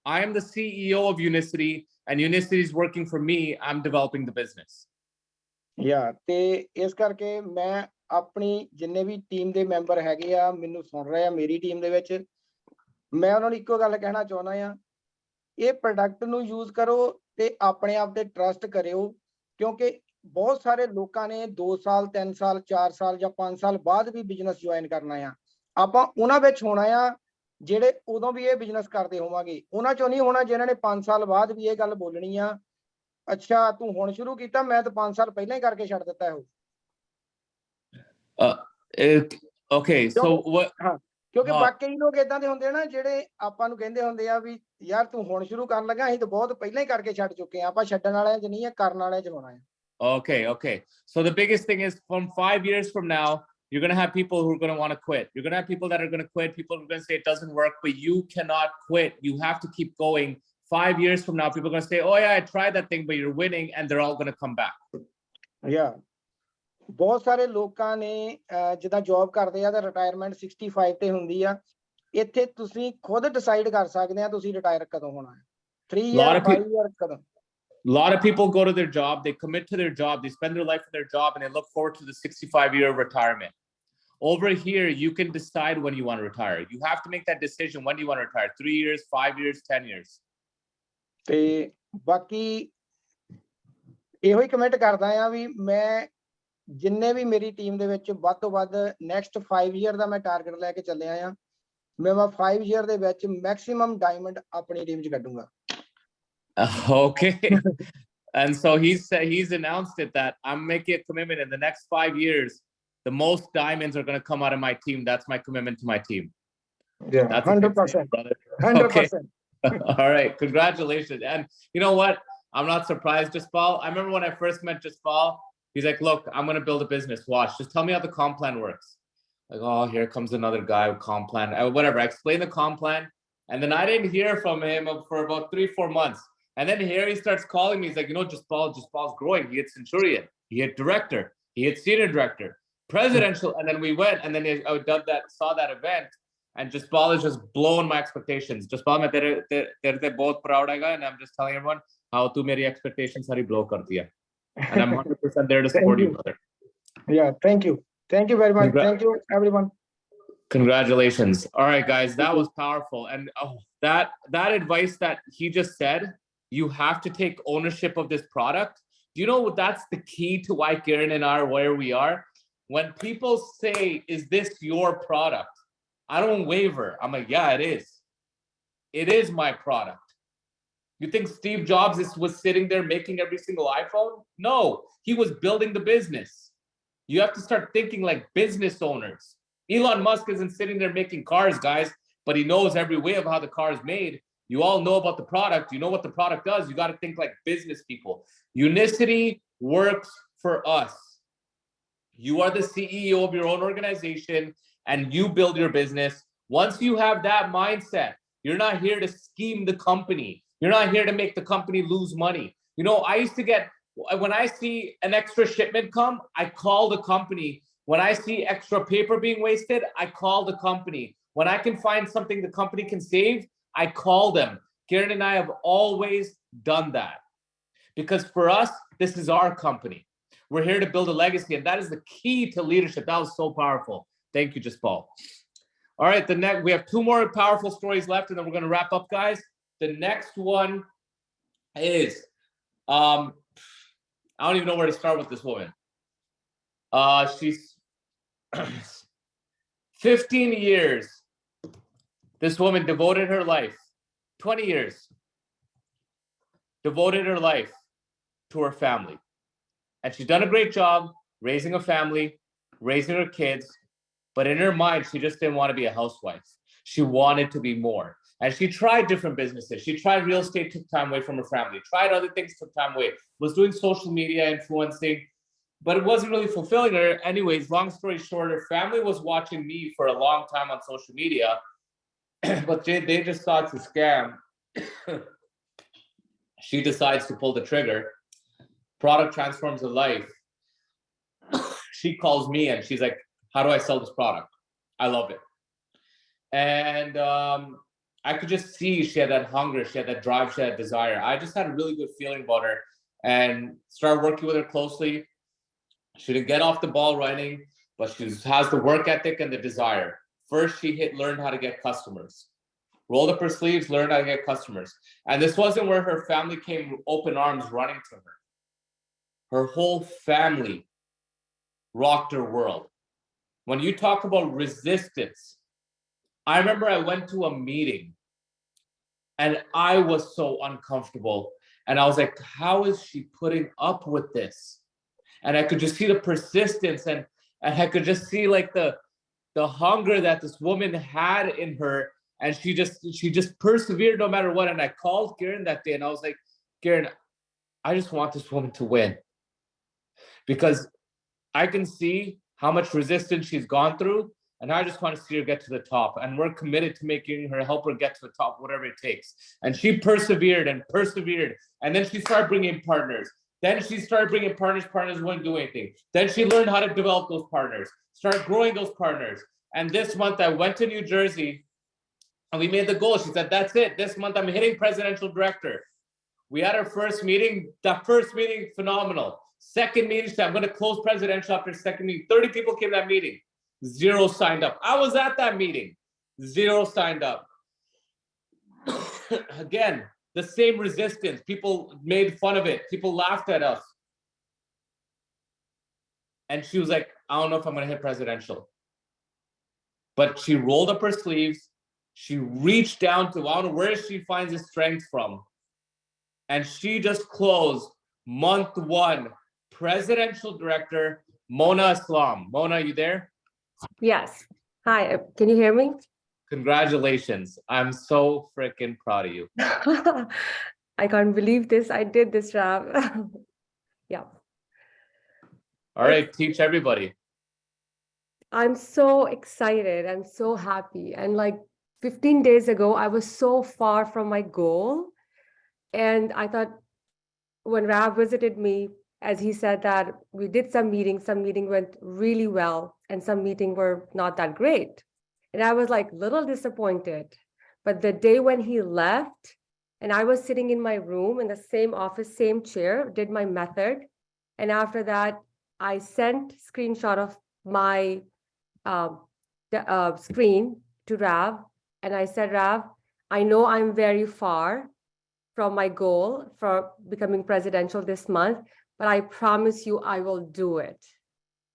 I am the CEO of Unicity and Unicity is working for me. I'm developing the business. Yeah, ਤੇ ਇਸ ਕਰਕੇ ਮੈਂ ਆਪਣੀ ਜਿੰਨੇ ਵੀ team ਦੇ member ਹੈਗੇ ਆ, ਮੈਨੂੰ ਸੁਣ ਰਹੇ ਆ ਮੇਰੀ ਟੀਮ ਦੇ ਵਿੱਚ, ਮੈਂ ਉਹਨਾਂ ਨੂੰ ਇੱਕੋ ਗੱਲ ਕਹਿਣਾ ਚਾਹੁੰਦਾ ਆ, ਇਹ ਪ੍ਰੋਡਕਟ ਨੂੰ ਯੂਜ਼ ਕਰੋ ਤੇ ਆਪਣੇ ਆਪ ਤੇ ਟਰਸਟ ਕਰਿਓ, ਕਿਉਂਕਿ ਬਹੁਤ ਸਾਰੇ ਲੋਕਾਂ ਨੇ 2 ਸਾਲ 3 ਸਾਲ 4 ਸਾਲ ਜਾਂ 5 ਸਾਲ ਬਾਅਦ ਵੀ ਬਿਜ਼ਨਸ ਜੁਆਇਨ ਕਰਨਾ ਆ। ਆਪਾਂ ਉਹਨਾਂ ਵਿੱਚ ਹੋਣਾ ਆ ਜਿਹੜੇ ਉਦੋਂ ਵੀ ਇਹ ਬਿਜ਼ਨਸ ਕਰਦੇ ਹੋਵਾਂਗੇ, ਉਹਨਾਂ ਚੋਂ ਨਹੀਂ ਹੋਣਾ ਜਿਨ੍ਹਾਂ ਨੇ 5 ਸਾਲ ਬਾਅਦ ਵੀ ਇਹ ਗੱਲ ਬੋਲਣੀ ਆ, ਅੱਛਾ ਤੂੰ ਹੁਣ ਸ਼ੁਰੂ ਕੀਤਾ, ਮੈਂ ਤਾਂ 5 ਸਾਲ ਪਹਿਲਾਂ ਹੀ ਕਰਕੇ ਛੱਡ ਦਿੱਤਾ ਇਹੋ। Okay, so what? ਕਿਉਂਕਿ ਬਾਕੀ ਲੋਕ ਇਦਾਂ ਦੇ ਹੁੰਦੇ ਆ ਨਾ ਜਿਹੜੇ ਆਪਾਂ ਨੂੰ ਕਹਿੰਦੇ ਹੁੰਦੇ ਆ ਵੀ ਯਾਰ ਤੂੰ ਹੁਣ ਸ਼ੁਰੂ ਕਰਨ ਲੱਗਾ, ਅਸੀਂ ਤਾਂ ਬਹੁਤ ਪਹਿਲਾਂ ਹੀ ਕਰਕੇ ਛੱਡ ਚੁੱਕੇ ਆ। ਆਪਾਂ ਛੱਡਣ ਵਾਲਿਆਂ 'ਚ ਨਹੀਂ ਆ, ਕਰਨ ਵਾਲਿਆਂ 'ਚ ਹੋਣਾ ਹੈ। Okay. So the biggest thing is from 5 years from now, you're going to have people who are going to want to quit. You're going to have people that are going to quit. People who are going to say it doesn't work, but you cannot quit. You have to keep going. 5 years from now, people are going to say, oh yeah, I tried that thing, but you're winning, and they're all going to come back. Yeah. ਬਹੁਤ ਸਾਰੇ ਲੋਕਾਂ ਨੇ ਜਿੱਦਾਂ job ਕਰਦੇ ਆ ਤਾਂ retirement 65 ਤੇ ਹੁੰਦੀ ਆ। ਇੱਥੇ ਤੁਸੀਂ ਖੁਦ ਡਿਸਾਈਡ ਕਰ ਸਕਦੇ ਆ ਤੁਸੀਂ ਰਿਟਾਇਰ ਕਦੋਂ ਹੋਣਾ ਹੈ, 3 year 5 year ਕਦੋਂ। A lot of people go to their job, they commit to their job, they spend their life in their job, and they look forward to the 65-year retirement. Over here, you can decide when you want to retire. You have to make that decision. When do you want to retire? 3 years, 5 years, 10 years. ਤੇ ਬਾਕੀ ਇਹੋ ਹੀ comment ਕਰਦਾ ਆ ਵੀ ਮੈਂ ਜਿੰਨੇ ਵੀ ਮੇਰੀ team ਦੇ ਵਿੱਚ ਵੱਧ ਤੋਂ ਵੱਧ ਨੈਕਸਟ 5 year ਦਾ ਮੈਂ ਟਾਰਗੇਟ ਲੈ ਕੇ ਚੱਲਿਆ ਆ। ਮੈਂ 5 year ਦੇ ਵਿੱਚ ਮੈਕਸਿਮਮ ਡਾਇਮੰਡ ਆਪਣੀ ਟੀਮ 'ਚ ਕੱਢੂੰਗਾ। Okay. And so he's announced it that I'm making a commitment in the next 5 years, the most diamonds are going to come out of my team. That's my commitment to my team. Yeah, that's 100%, brother. 100%. Okay. All right, congratulations. And you know what? I'm not surprised, Jaspal. I remember when I first met Jaspal, he's like, look, I'm going to build a business. Watch, just tell me how the comp plan works. Like, oh, here comes another guy with comp plan. Whatever, I explained the comp plan. And then I didn't hear from him for about 3-4 months. And then here he starts calling me. He's like, you know, Jaspal's growing. He hit Centurion. He hit director. He hit senior director. presidential. And then we went, and then I saw that event, and Jaspal is just blowing my expectations. Jaspal, मैं तेरे से बहुत proud आएगा, and I'm just telling everyone how तू मेरी expectations सारी blow कर दिया. And I'm 100% there to support you, brother. Yeah, thank you very much. Thank you everyone. Congratulations. All right, guys, that was powerful. And that advice that he just said, you have to take ownership of this product. Do you know what, that's the key to why Karen and I are where we are? When people say, is this your product? I don't waver. I'm like, yeah, it is. It is my product. You think Steve Jobs was sitting there making every single iPhone? No, he was building the business. You have to start thinking like business owners. Elon Musk isn't sitting there making cars, guys, but he knows every way of how the car is made. You all know about the product. You know what the product does. You got to think like business people. Unicity works for us. You are the CEO of your own organization and you build your business. Once you have that mindset, you're not here to scheme the company. You're not here to make the company lose money. You know, I used to get, when I see an extra shipment come, I call the company. When I see extra paper being wasted, I call the company. When I can find something the company can save, I call them. Karen and I have always done that. Because for us, this is our company. We're here to build a legacy, and that is the key to leadership. That was so powerful. Thank you, Jaspal. All right, we have 2 more powerful stories left, and then we're going to wrap up, guys. The next one is, I don't even know where to start with this woman. She's 15 years. This woman devoted her life, 20 years, devoted her life to her family. And she's done a great job raising a family, raising her kids. But in her mind, she just didn't want to be a housewife. She wanted to be more. And she tried different businesses. She tried real estate, took time away from her family, tried other things, took time away, was doing social media, influencing, but it wasn't really fulfilling her. Anyways, long story short, her family was watching me for a long time on social media, but they just thought it's a scam. She decides to pull the trigger. Product transforms her life. She calls me and she's like, how do I sell this product? I love it. And I could just see she had that hunger, she had that drive, she had that desire. I just had a really good feeling about her and started working with her closely. She didn't get off the ball running, but she has the work ethic and the desire. First, she learned how to get customers. Rolled up her sleeves, learned how to get customers. And this wasn't where her family came open arms running to her. Her whole family rocked her world. When you talk about resistance, I remember I went to a meeting and I was so uncomfortable. And I was like, how is she putting up with this? And I could just see the persistence and I could just see like the hunger that this woman had in her. And she just persevered no matter what. And I called Karen that day and I was like, Karen, I just want this woman to win. Because I can see how much resistance she's gone through. And I just want to see her get to the top. And we're committed to help her get to the top, whatever it takes. And she persevered and persevered. And then she started bringing partners. Then she started bringing partners wouldn't do anything. Then she learned how to develop those partners, start growing those partners. And this month I went to New Jersey and we made the goal. She said, that's it. This month I'm hitting presidential director. We had our first meeting. The first meeting, phenomenal. Second meeting, she said, I'm going to close presidential after second meeting. 30 people came to that meeting. 0 signed up. I was at that meeting. 0 signed up. Again, the same resistance. People made fun of it. People laughed at us. And she was like, I don't know if I'm going to hit presidential. But she rolled up her sleeves. She reached down to, I don't know where she finds the strength from. And she just closed month 1, presidential director, Mona Islam. Mona, are you there? Yes. Hi, can you hear me? Congratulations. I'm so freaking proud of you. I can't believe this. I did this, Rav. Yeah. All right, teach everybody. I'm so excited. I'm so happy. And like 15 days ago, I was so far from my goal. And I thought when Rav visited me, as he said that we did some meetings went really well, and some meetings were not that great. And I was like little disappointed. But the day when he left, and I was sitting in my room in the same office, same chair, did my method. And after that, I sent screenshot of my screen to Rav. And I said, Rav, I know I'm very far from my goal for becoming presidential this month, but I promise you I will do it.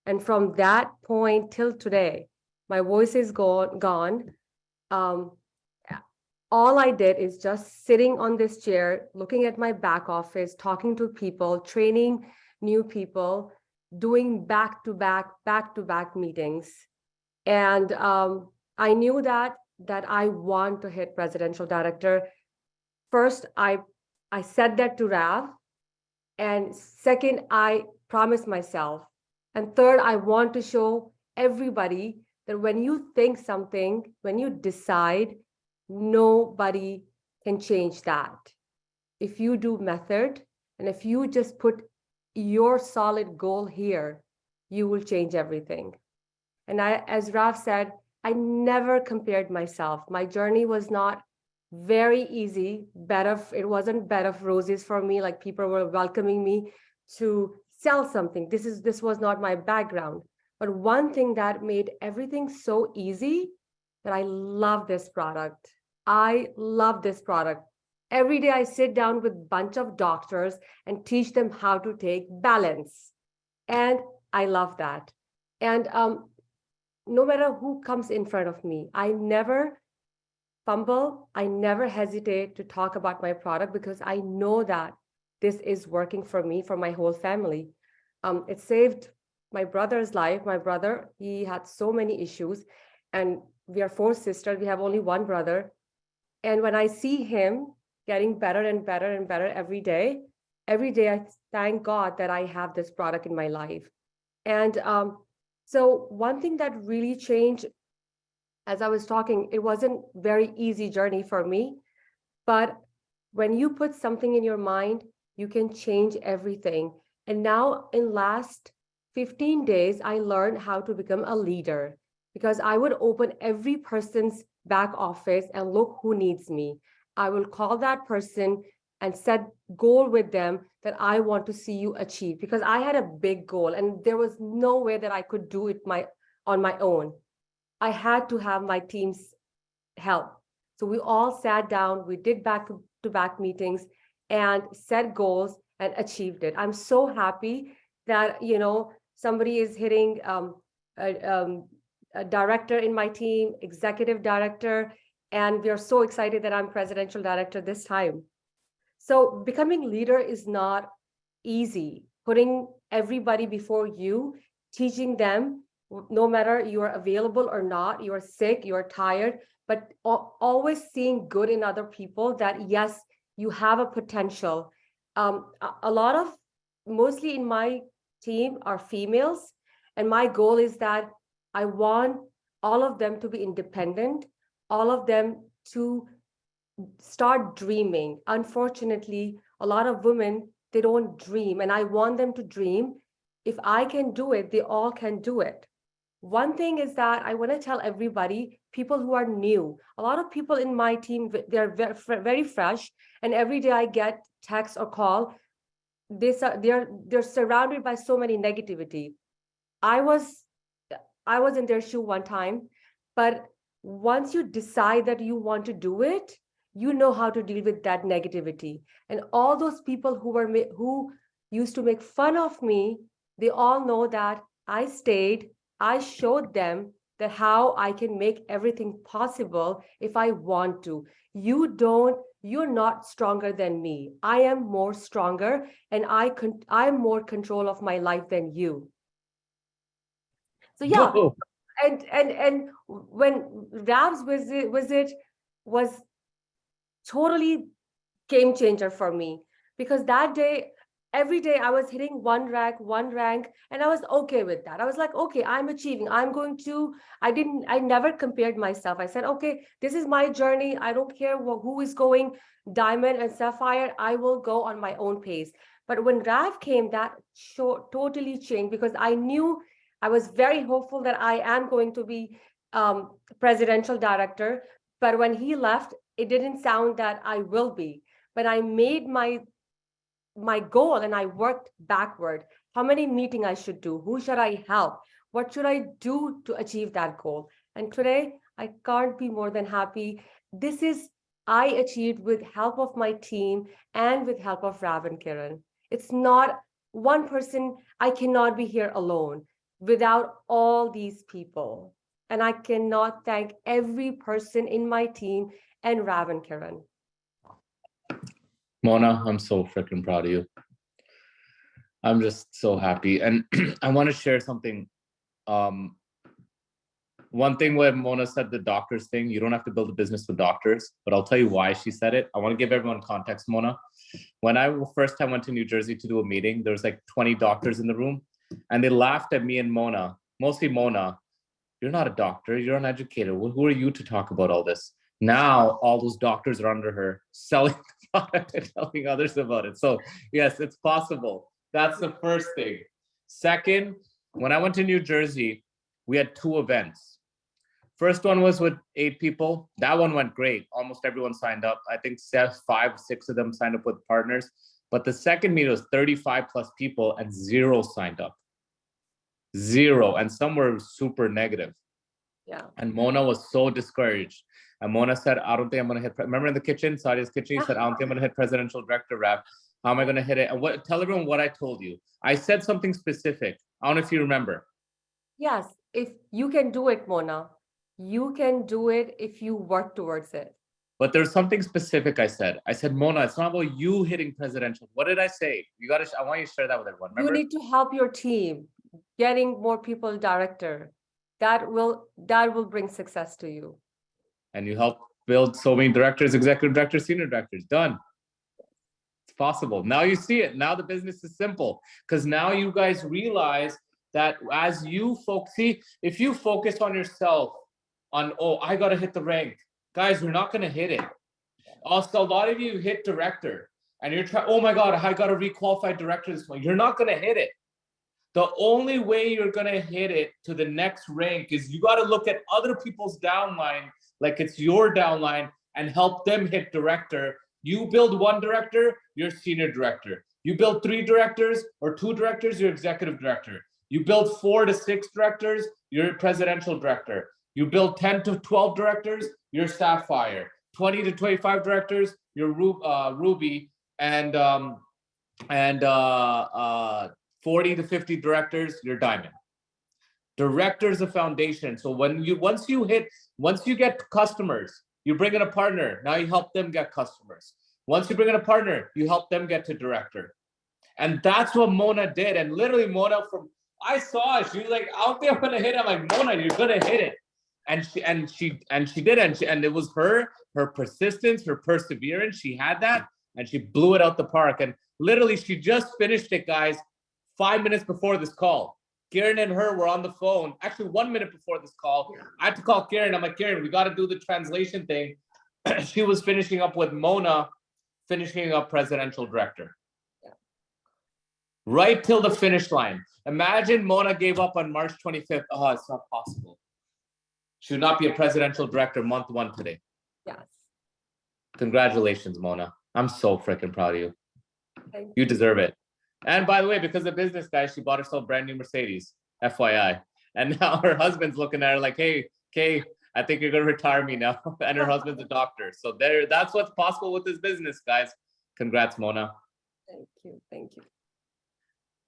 And from that point till today, my voice is gone. All I did is just sitting on this chair, looking at my back office, talking to people, training new people, doing back-to-back meetings. And I knew that I want to hit presidential director. First, I said that to Rav. And second, I promised myself. And third, I want to show everybody that when you think something, when you decide, nobody can change that. If you do method, and if you just put your solid goal here, you will change everything. And as Rav said, I never compared myself. My journey was not very easy. It wasn't bed of roses for me, like people were welcoming me to sell something. This was not my background. But one thing that made everything so easy, that I love this product. I love this product. Every day I sit down with a bunch of doctors and teach them how to take balance. And I love that. And no matter who comes in front of me, I never fumble. I never hesitate to talk about my product because I know that this is working for me, for my whole family. It saved my brother's life. My brother, he had so many issues, and we are 4 sisters. We have only one brother. And when I see him getting better and better and better every day I thank God that I have this product in my life. And so one thing that really changed, as I was talking, it wasn't very easy journey for me, but when you put something in your mind, you can change everything. And now in last 15 days, I learned how to become a leader, because I would open every person's back office and look who needs me. I will call that person and set goal with them that I want to see you achieve, because I had a big goal and there was no way that I could do it on my own. I had to have my team's help. So we all sat down, we did back-to-back meetings and set goals and achieved it. I'm so happy that, somebody is hitting a director in my team, executive director, and we are so excited that I'm presidential director this time. So becoming leader is not easy. Putting everybody before you, teaching them, no matter you are available or not, you are sick, you are tired, but always seeing good in other people, that yes, you have a potential. Mostly in my team are females, and my goal is that I want all of them to be independent, all of them to start dreaming. Unfortunately, a lot of women, they don't dream, and I want them to dream. If I can do it, they all can do it. One thing is that I want to tell everybody, people who are new, a lot of people in my team, they're very fresh, and every day I get text or call, they're surrounded by so many negativity. I was in their shoe one time, but once you decide that you want to do it, you know how to deal with that negativity. And all those people who used to make fun of me, they all know that I stayed. I showed them that how I can make everything possible if I want to. You're not stronger than me. I am more stronger, and I'm more control of my life than you. So yeah, Whoa. and when Rav's visit was totally game changer for me, because that day, every day I was hitting one rank, and I was okay with that. I was like, okay, I'm achieving. I never compared myself. I said, okay, this is my journey. I don't care who is going diamond and sapphire. I will go on my own pace. But when Rav came, that totally changed because I knew I was very hopeful that I am going to be presidential director. But when he left, it didn't sound that I will be. But I made my goal and I worked backward. How many meetings I should do? Who should I help? What should I do to achieve that goal? And today, I can't be more than happy. This is I achieved with help of my team and with help of Rav and Kiran. It's not one person. I cannot be here alone without all these people. And I cannot thank every person in my team and Rav and Kiran. Mona, I'm so freaking proud of you. I'm just so happy. And I want to share something. One thing when Mona said the doctors thing, you don't have to build a business with doctors, but I'll tell you why she said it. I want to give everyone context, Mona. When I first time went to New Jersey to do a meeting, there was like 20 doctors in the room and they laughed at me and Mona, mostly Mona. You're not a doctor, you're an educator. Who are you to talk about all this? Now, all those doctors are under her selling the product and telling others about it. So yes, it's possible. That's the first thing. Second, when I went to New Jersey, we had 2 events. First one was with 8 people. That one went great. Almost everyone signed up. I think 5, 6 of them signed up with partners. But the second meeting was 35 plus people and 0 signed up. 0. And some were super negative. Yeah. And Mona was so discouraged. And Mona said, I don't think I'm going to hit. Remember in the kitchen, Sadia's kitchen, he said, I don't think I'm going to hit presidential director Rav. How am I going to hit it? And tell everyone what I told you. I said something specific. I don't know if you remember. Yes, if you can do it, Mona, you can do it if you work towards it. But there's something specific I said. I said, Mona, it's not about you hitting presidential. What did I say? I want you to share that with everyone. Remember? You need to help your team, getting more people director. That will bring success to you. And you help build so many directors, executive directors, senior directors. Done. It's possible. Now you see it. Now the business is simple because now you guys realize that as you folks see, if you focus on yourself, oh, I got to hit the rank. Guys, you're not going to hit it. Also, a lot of you hit director and you're trying, oh my God, I got to requalify director this one. You're not going to hit it. The only way you're going to hit it to the next rank is you got to look at other people's downline like it's your downline and help them hit director. You build 1 director, you're senior director. You build 3 directors or 2 directors, you're executive director. You build 4 to 6 directors, you're presidential director. You build 10 to 12 directors, you're Sapphire. 20 to 25 directors, you're Ruby. And 40 to 50 directors, you're Diamond. Director's a foundation. So once you get customers, you bring in a partner. Now you help them get customers. Once you bring in a partner, you help them get to director. And that's what Mona did. And literally Mona I saw it. She was like, I don't think I'm gonna hit it. I'm like, Mona, you're gonna hit it. And she did, and it was her persistence, her perseverance. She had that, and she blew it out the park. And literally, she just finished it, guys, 5 minutes before this call. Karen and her were on the phone. Actually, 1 minute before this call, I had to call Karen. I'm like, Karen, we got to do the translation thing. She was finishing up with Mona, finishing up presidential director. Right till the finish line. Imagine Mona gave up on March 25th. Oh, it's not possible. She would not be a presidential director month 1 today. Yes. Congratulations, Mona. I'm so freaking proud of you. Thank you. You deserve it. And by the way, because of business, guys, she bought herself a brand new Mercedes, FYI. And now her husband's looking at her like, hey, Kay, I think you're going to retire me now. And her husband's a doctor. So that's what's possible with this business, guys. Congrats, Mona. Thank you. Thank you.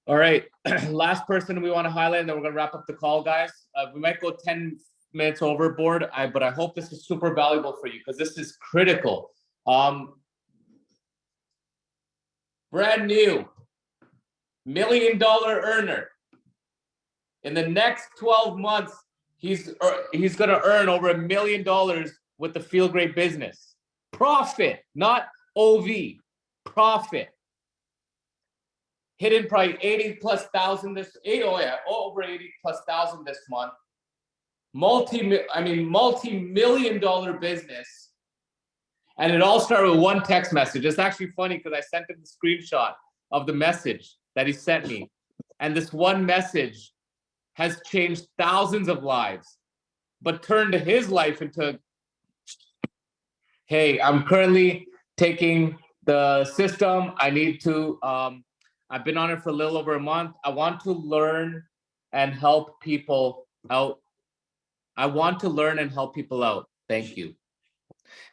All right. Last person we want to highlight, and then we're going to wrap up the call, guys. We might go 10 minutes overboard, but I hope this is super valuable for you because this is critical. Brand new $1 million earner. In the next 12 months, he's going to earn over $1 million with the Feel Great business. Profit, not OV. Profit. Hidden probably 80,000+ over 80,000+ this month. Multi-million-dollar business. And it all started with one text message. It's actually funny because I sent him the screenshot. of the message that he sent me. And this one message has changed thousands of lives, but turned his life into, hey, I'm currently taking the system. I need to, I've been on it for a little over a month. I want to learn and help people out. I want to learn and help people out. Thank you.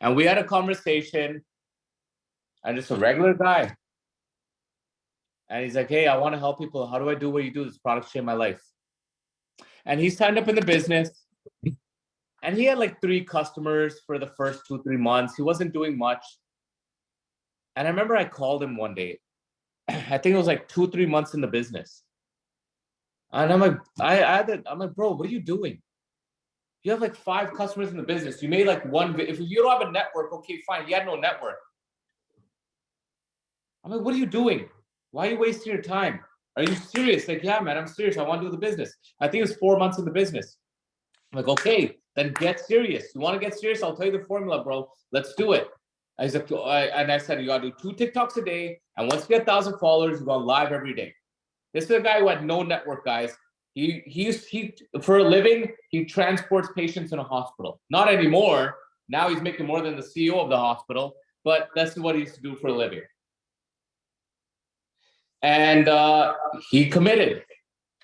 And we had a conversation. I'm just a regular guy. And he's like, hey, I want to help people. How do I do what you do? This product changed my life. And he signed up in the business. And he had like 3 customers for the first 2-3 months. He wasn't doing much. And I remember I called him one day. I think it was like 2-3 months in the business. And I'm like, I'm like, bro, what are you doing? You have like 5 customers in the business. You made like one. If you don't have a network, okay, fine. You had no network. I'm like, what are you doing? Why are you wasting your time? Are you serious? Like, yeah, man, I'm serious. I want to do the business. I think it's 4 months in the business. I'm like, okay, then get serious. You want to get serious? I'll tell you the formula, bro. Let's do it. I said, I said, you gotta do 2 TikToks a day, and once you get 1,000 followers, you go live every day. This is a guy who had no network, guys. He for a living, he transports patients in a hospital. Not anymore. Now he's making more than the CEO of the hospital, but that's what he used to do for a living. And he committed.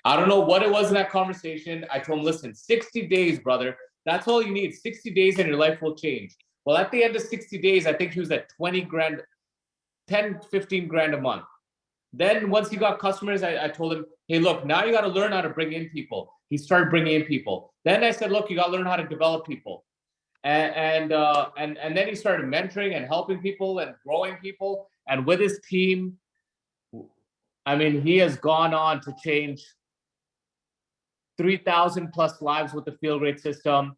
I don't know what it was in that conversation. I told him, listen, 60 days, brother. That's all you need. 60 days and your life will change. Well, at the end of 60 days, I think he was at 20 grand, 10, 15 grand a month. Then once he got customers, I told him, hey, look, now you got to learn how to bring in people. He started bringing in people. Then I said, look, you got to learn how to develop people. And then he started mentoring and helping people and growing people. And with his team, I mean, he has gone on to change 3,000 plus lives with the Feel Great system.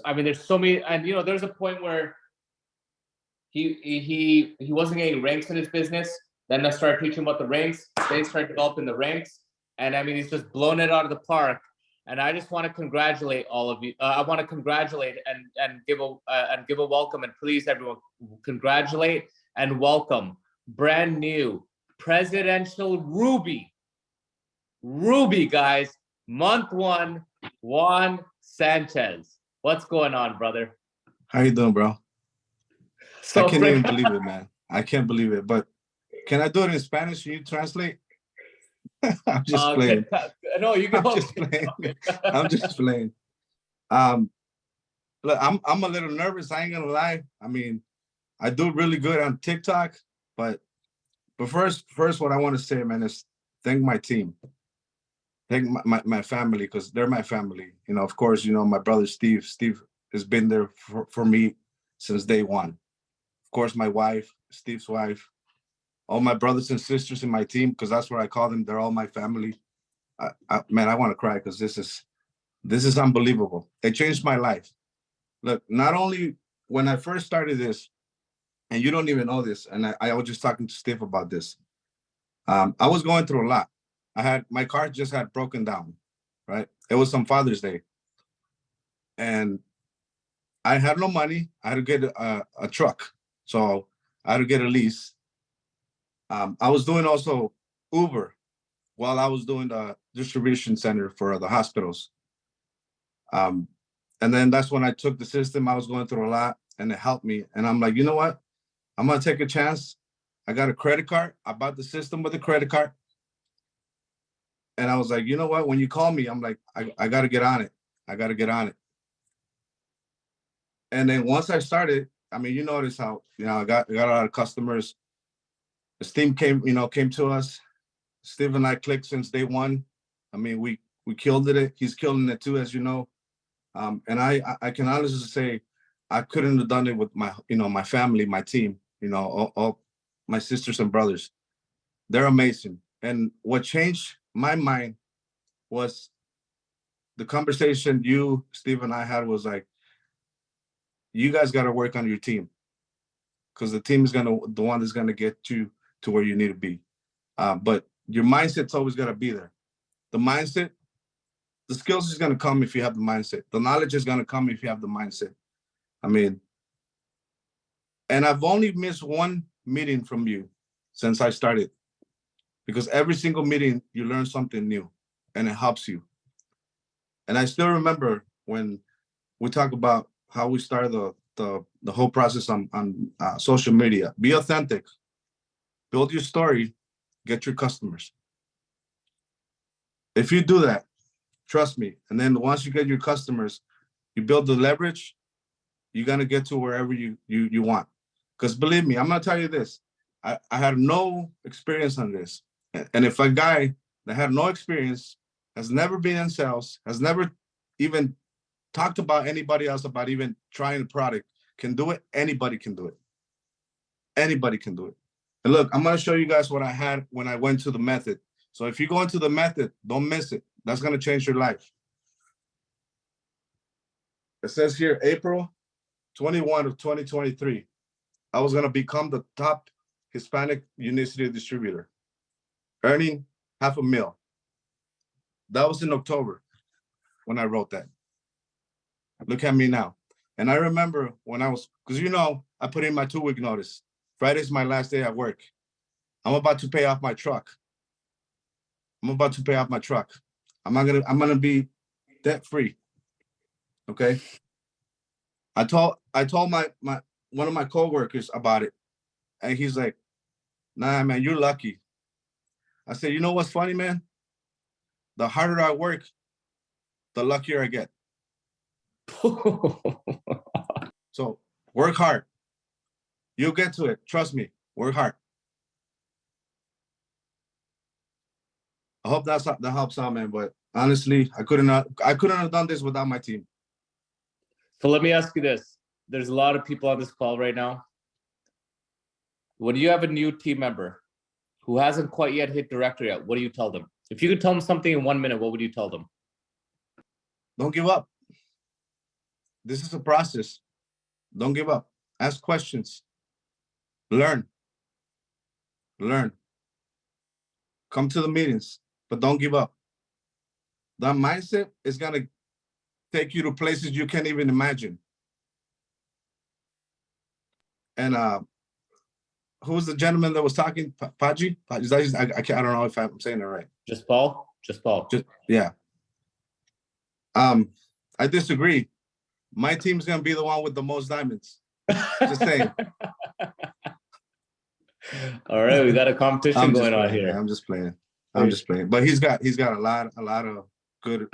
I mean, there's so many, and you know, there's a point where he wasn't getting ranks in his business. Then I started teaching about the ranks. They started developing the ranks, and I mean, he's just blown it out of the park. And I just want to congratulate all of you. I want to congratulate and give a welcome, and please, everyone, congratulate and welcome brand new presidential Ruby, guys, month 1, Juan Sanchez. What's going on, brother? How you doing, bro? So I can't even believe it, man. I can't believe it. But can I do it in Spanish? Can you translate? I'm just playing. No, you can. I'm just playing. I'm just playing. Look, I'm a little nervous. I ain't gonna lie. I mean, I do really good on TikTok, but first, what I want to say, man, is thank my team. Thank my family, because they're my family. You know, of course, you know, my brother Steve. Steve has been there for me since day one. Of course, my wife, Steve's wife, all my brothers and sisters in my team, because that's what I call them. They're all my family. Man, I want to cry because this is unbelievable. It changed my life. Look, not only when I first started this, and you don't even know this, and I was just talking to Steve about this. I was going through a lot. My car just had broken down, right? It was on Father's Day. And I had no money. I had to get a truck. So I had to get a lease. I was doing also Uber while I was doing the distribution center for the hospitals. And then that's when I took the system. I was going through a lot, and it helped me. And I'm like, you know what? I'm going to take a chance. I got a credit card. I bought the system with a credit card. And I was like, you know what? When you call me, I'm like, I got to get on it. I got to get on it. And then once I started, I mean, you notice how, you know, I got a lot of customers. The team came to us. Steve and I clicked since day one. I mean, we killed it. He's killing it too, as you know. And I can honestly say I couldn't have done it with my family, my team, all my sisters and brothers. They're amazing. And what changed my mind was the conversation you, Steve, and I had was like, you guys got to work on your team, because the team is the one that's gonna get you to where you need to be. But your mindset's always got to be there. The mindset, the skills is gonna come if you have the mindset. The knowledge is gonna come if you have the mindset. I mean, and I've only missed one meeting from you since I started. because every single meeting you learn something new and it helps you. And I still remember when we talk about how we started the whole process on social media. Be authentic, build your story, get your customers. If you do that, trust me, and then once you get your customers, you build the leverage, you're gonna get to wherever you want. Because believe me, I'm gonna tell you this, I had no experience on this. And if a guy that had no experience, has never been in sales, has never even talked about anybody else about even trying a product, can do it, anybody can do it. Anybody can do it. And look, I'm gonna show you guys what I had when I went to the method. So if you go into the method, don't miss it. That's gonna change your life. It says here, April 21 of 2023, I was gonna become the top Hispanic Unicity distributor, earning $500,000. That was in October when I wrote that. Look at me now. And I remember when I was, because you know, I put in my 2-week notice. Friday's my last day at work. I'm about to pay off my truck. I'm gonna be debt free. Okay. I told my one of my coworkers about it, and he's like, "Nah, man, you're lucky." I said, "You know what's funny, man? The harder I work, the luckier I get. So work hard. You'll get to it. Trust me. Work hard." I hope that helps out, man. But honestly, I couldn't have done this without my team. So let me ask you this. There's a lot of people on this call right now. When you have a new team member who hasn't quite yet hit director yet, what do you tell them? If you could tell them something in 1 minute, what would you tell them? Don't give up. This is a process. Don't give up. Ask questions. Learn. Come to the meetings, but don't give up. That mindset is gonna take you to places you can't even imagine. And who's the gentleman that was talking? Paji? I don't know if I'm saying it right. Just Paul? Yeah. I disagree. My team's gonna be the one with the most diamonds. Just saying. All right, we got a competition going on Man. here. I'm just playing. But he's got a lot of good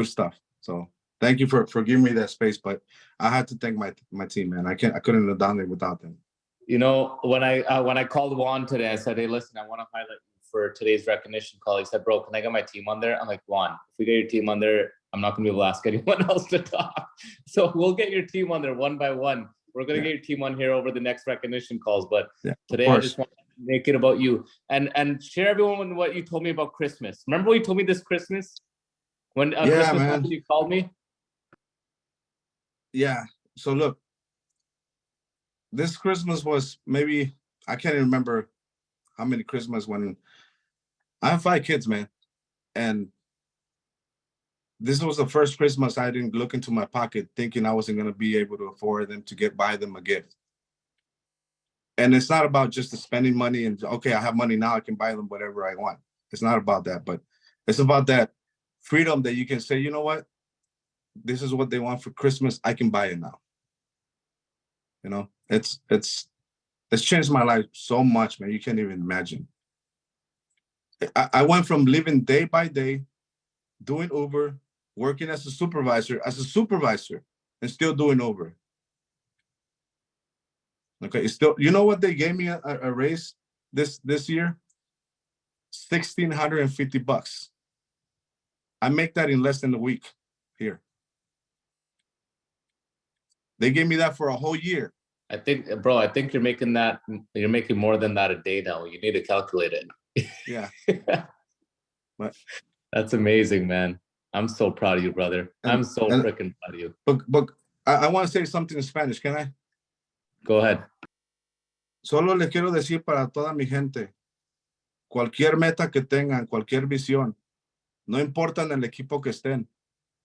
stuff. So thank you for giving me that space. But I had to thank my team, man. I couldn't have done it without them. You know, when I called Juan today, I said, "Hey, listen, I want to highlight you for today's recognition call." He said, "Bro, can I get my team on there?" I'm like, "Juan, if we get your team on there, I'm not gonna be able to ask anyone else to talk." So we'll get your team on there one by one. We're gonna get your team on here over the next recognition calls. But today I just want to make it about you and share everyone what you told me about Christmas. Remember what you told me this Christmas? When Christmas man. you called me? Yeah. So look, this Christmas was maybe, I can't even remember how many Christmas when I have 5 kids, man. And this was the first Christmas I didn't look into my pocket thinking I wasn't going to be able to afford them to buy them a gift. And it's not about just the spending money and, okay, I have money now, I can buy them whatever I want. It's not about that, but it's about that freedom that you can say, you know what? This is what they want for Christmas. I can buy it now. You know, it's changed my life so much, man. You can't even imagine. I went from living day by day, doing Uber, working as a supervisor, and still doing Uber. Okay, still, you know what they gave me a raise this year? $1,650. I make that in less than a week here. They gave me that for a whole year. I think you're making more than that a day now. You need to calculate it. Yeah. But that's amazing, man. I'm so proud of you, brother. I'm so freaking proud of you. But I want to say something in Spanish. Can I? Go ahead. Solo les quiero decir para toda mi gente, cualquier meta que tengan, cualquier visión, no importa en el equipo que estén,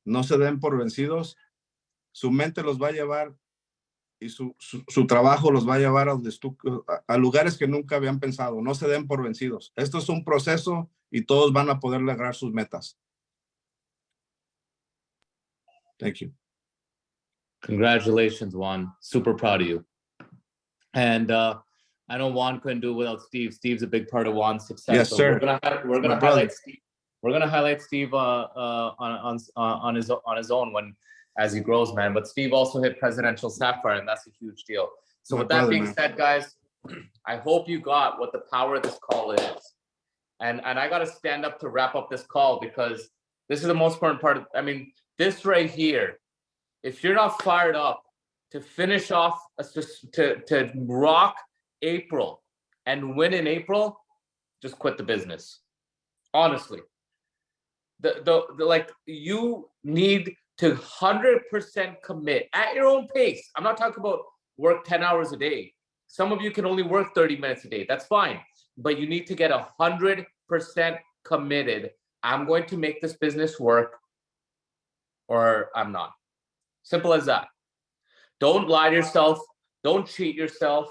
no se den por vencidos. Su mente los va a llevar y su trabajo los va a llevar a lugares que nunca habían pensado. No se den por vencidos. Esto es un proceso y todos van a poder lograr sus metas. Thank you. Congratulations, Juan. Super proud of you. And I know Juan couldn't do it without Steve. Steve's a big part of Juan's success. Yes, so sir. We're gonna My brother. highlight Steve. We're gonna highlight Steve on his own when as he grows, man. But Steve also hit Presidential Sapphire, and that's a huge deal. So My with that brother, being man. said, guys, I hope you got what the power of this call is. And I got to stand up to wrap up this call because this is the most important part of, I mean, this right here, if you're not fired up to finish off, to rock April and win in April, just quit the business. Honestly, the like you need to 100% commit at your own pace. I'm not talking about work 10 hours a day. Some of you can only work 30 minutes a day. That's fine. But you need to get 100% committed. I'm going to make this business work or I'm not. Simple as that. Don't lie to yourself. Don't cheat yourself.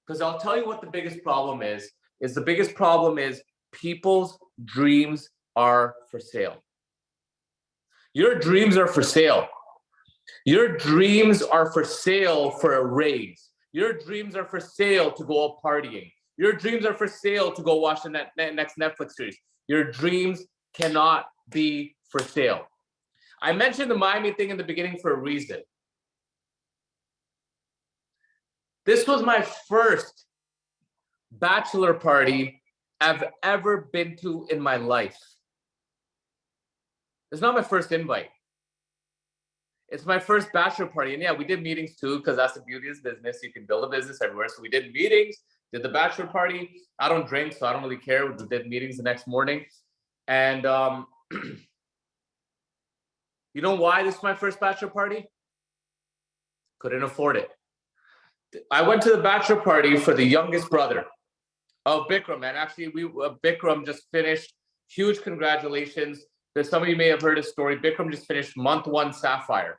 Because I'll tell you what the biggest problem is the biggest problem is people's dreams are for sale. Your dreams are for sale. Your dreams are for sale for a raise. Your dreams are for sale to go out partying. Your dreams are for sale to go watch the next Netflix series. Your dreams cannot be for sale. I mentioned the Miami thing in the beginning for a reason. This was my first bachelor party I've ever been to in my life. It's not my first invite. It's my first bachelor party. And yeah, we did meetings too, because that's the beauty of this business. You can build a business everywhere. So we did meetings, did the bachelor party. I don't drink, so I don't really care. We did meetings the next morning. And you know why this is my first bachelor party? Couldn't afford it. I went to the bachelor party for the youngest brother of Bikram. And actually, Bikram just finished. Huge congratulations. Some of you may have heard his story. Bikram just finished month 1 Sapphire.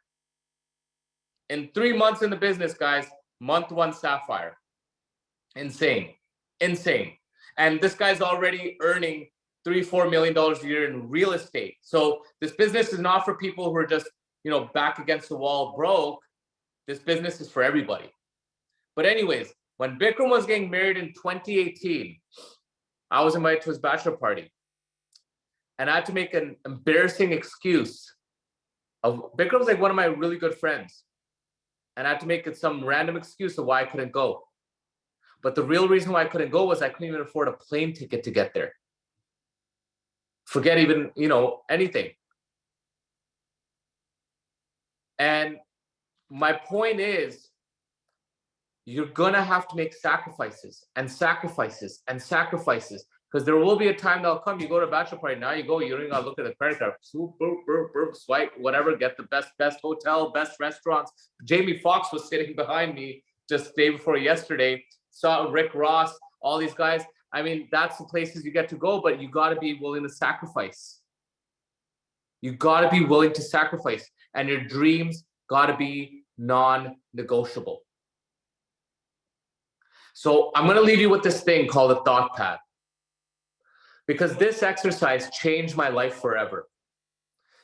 In 3 months in the business, guys, month 1 Sapphire. Insane. Insane. And this guy's already earning $3-4 million a year in real estate. So this business is not for people who are just, back against the wall broke. This business is for everybody. But anyways, when Bikram was getting married in 2018, I was invited to his bachelor party. And I had to make an embarrassing excuse. Bikram's like one of my really good friends. And I had to make it some random excuse of why I couldn't go. But the real reason why I couldn't go was I couldn't even afford a plane ticket to get there. Forget even, anything. And my point is, you're gonna have to make sacrifices and sacrifices and sacrifices. Because there will be a time that'll come, you go to a bachelor party, now you go, you don't even gotta look at the credit card, swipe, whatever, get the best hotel, best restaurants. Jamie Foxx was sitting behind me just the day before yesterday, saw Rick Ross, all these guys. I mean, that's the places you get to go, but you gotta be willing to sacrifice. You gotta be willing to sacrifice, and your dreams gotta be non-negotiable. So I'm gonna leave you with this thing called a thought pad. Because this exercise changed my life forever.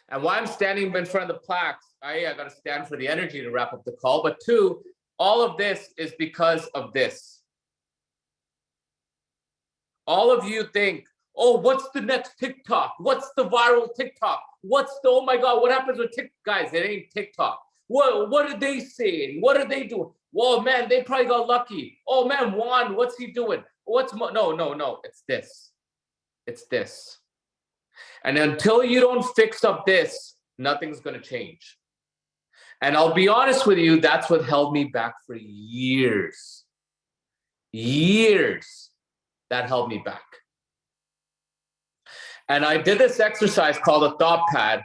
And why I'm standing in front of the plaques, I got to stand for the energy to wrap up the call. But 2, all of this is because of this. All of you think, oh, what's the next TikTok? What's the viral TikTok? What's the, oh my God, what happens with TikTok? Guys, it ain't TikTok. What are they saying? What are they doing? Whoa, man, they probably got lucky. Oh man, Juan, what's he doing? No, it's this. It's this. And until you don't fix up this, nothing's going to change. And I'll be honest with you, that's what held me back for years. Years that held me back. And I did this exercise called a thought pad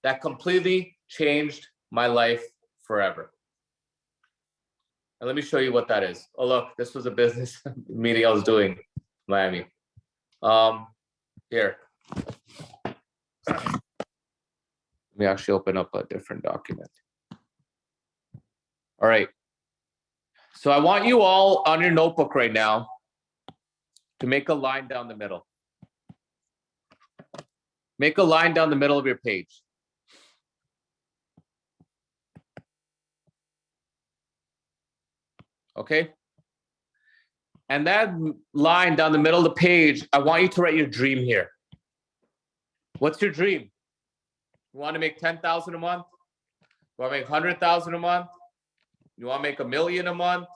that completely changed my life forever. And let me show you what that is. Oh, look, this was a business meeting I was doing in Miami. Here. Let me actually open up a different document. All right. So I want you all on your notebook right now to make a line down the middle. Make a line down the middle of your page. Okay? And that line down the middle of the page, I want you to write your dream here. What's your dream? You want to make 10,000 a month? You want to make 100,000 a month? You want to make $1 million a month?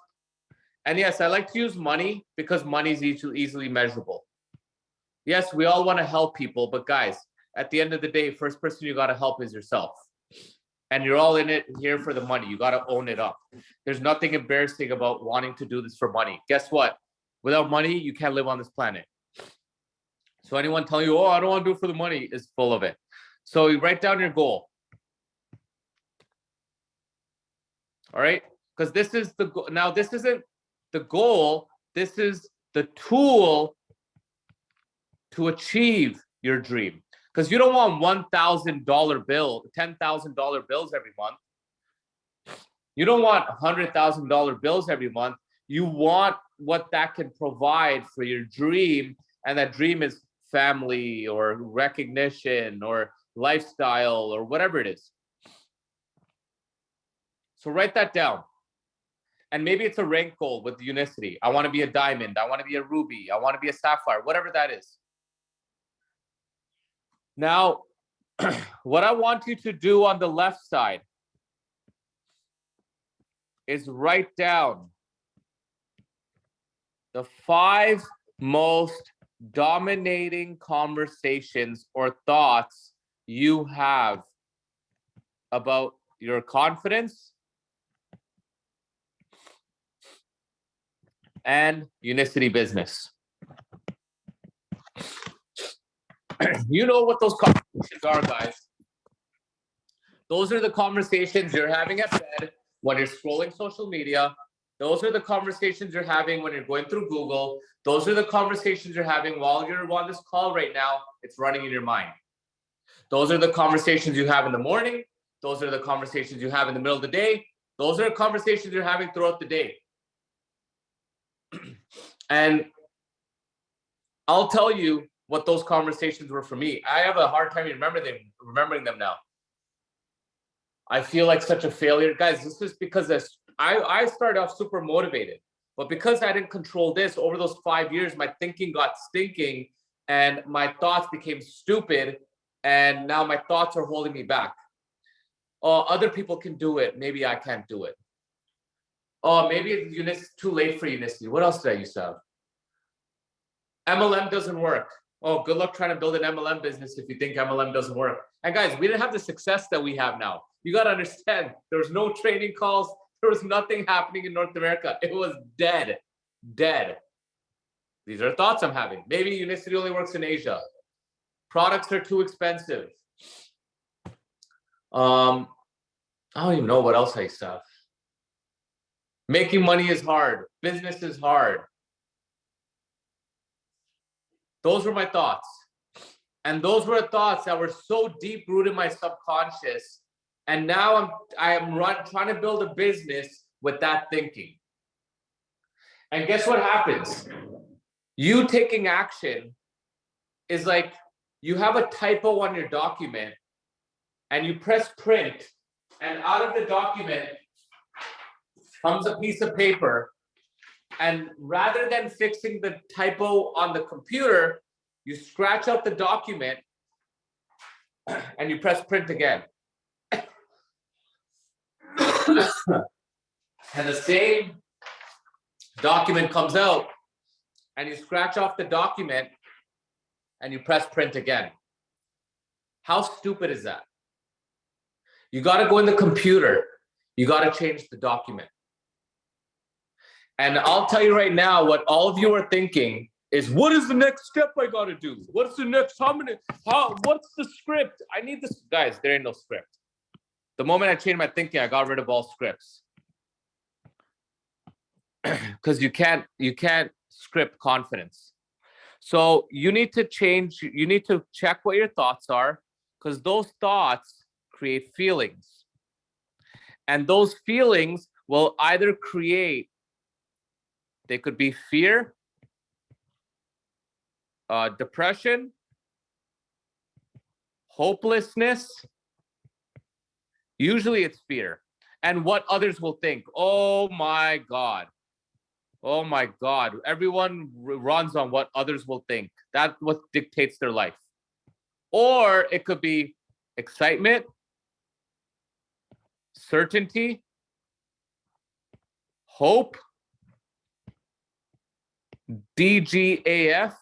And yes, I like to use money because money is easily measurable. Yes, we all want to help people, but guys, at the end of the day, first person you got to help is yourself. And you're all in it here for the money. You got to own it up. There's nothing embarrassing about wanting to do this for money. Guess what? Without money, you can't live on this planet. So anyone telling you, oh, I don't want to do it for the money is full of it. So you write down your goal. All right? Because this is the goal. Now, this isn't the goal. This is the tool to achieve your dream. Because you don't want $1,000 bill, $10,000 bills every month. You don't want $100,000 bills every month. You want what that can provide for your dream. And that dream is family or recognition or lifestyle or whatever it is. So write that down. And maybe it's a rank goal with Unicity. I want to be a diamond. I want to be a ruby. I want to be a sapphire, whatever that is. Now, what I want you to do on the left side is write down the 5 most dominating conversations or thoughts you have about your confidence and Unicity business. You know what those conversations are, guys. Those are the conversations you're having at bed when you're scrolling social media. Those are the conversations you're having when you're going through Google. Those are the conversations you're having while you're on this call right now. It's running in your mind. Those are the conversations you have in the morning. Those are the conversations you have in the middle of the day. Those are the conversations you're having throughout the day. And I'll tell you what those conversations were for me. I have a hard time remembering them now. I feel like such a failure. Guys, this is because I started off super motivated, but because I didn't control this over those 5 years, my thinking got stinking and my thoughts became stupid. And now my thoughts are holding me back. Oh, other people can do it. Maybe I can't do it. Oh, maybe it's too late for Unicity. What else did I used to have? MLM doesn't work. Oh, good luck trying to build an MLM business if you think MLM doesn't work. And guys, we didn't have the success that we have now. You got to understand, there was no training calls. There was nothing happening in North America. It was dead, dead. These are thoughts I'm having. Maybe Unicity only works in Asia. Products are too expensive. I don't even know what else I used to have. Making money is hard. Business is hard. Those were my thoughts. And those were thoughts that were so deep rooted in my subconscious. And now I'm trying to build a business with that thinking. And guess what happens? You taking action is like you have a typo on your document and you press print, and out of the document comes a piece of paper. And rather than fixing the typo on the computer, you scratch out the document and you press print again. And the same document comes out and you scratch off the document and you press print again. How stupid is that? You got to go in the computer. You got to change the document. And I'll tell you right now, what all of you are thinking is, what is the next step I got to do? What's the next, what's the script? I need this. Guys, there ain't no script. The moment I changed my thinking, I got rid of all scripts. Because you can't script confidence. So you need to change, you need to check what your thoughts are, because those thoughts create feelings. And those feelings will either create They could be fear, depression, hopelessness. Usually it's fear and what others will think. Oh my God. Oh my God. Everyone runs on what others will think. That's what dictates their life. Or it could be excitement, certainty, hope, DGAF,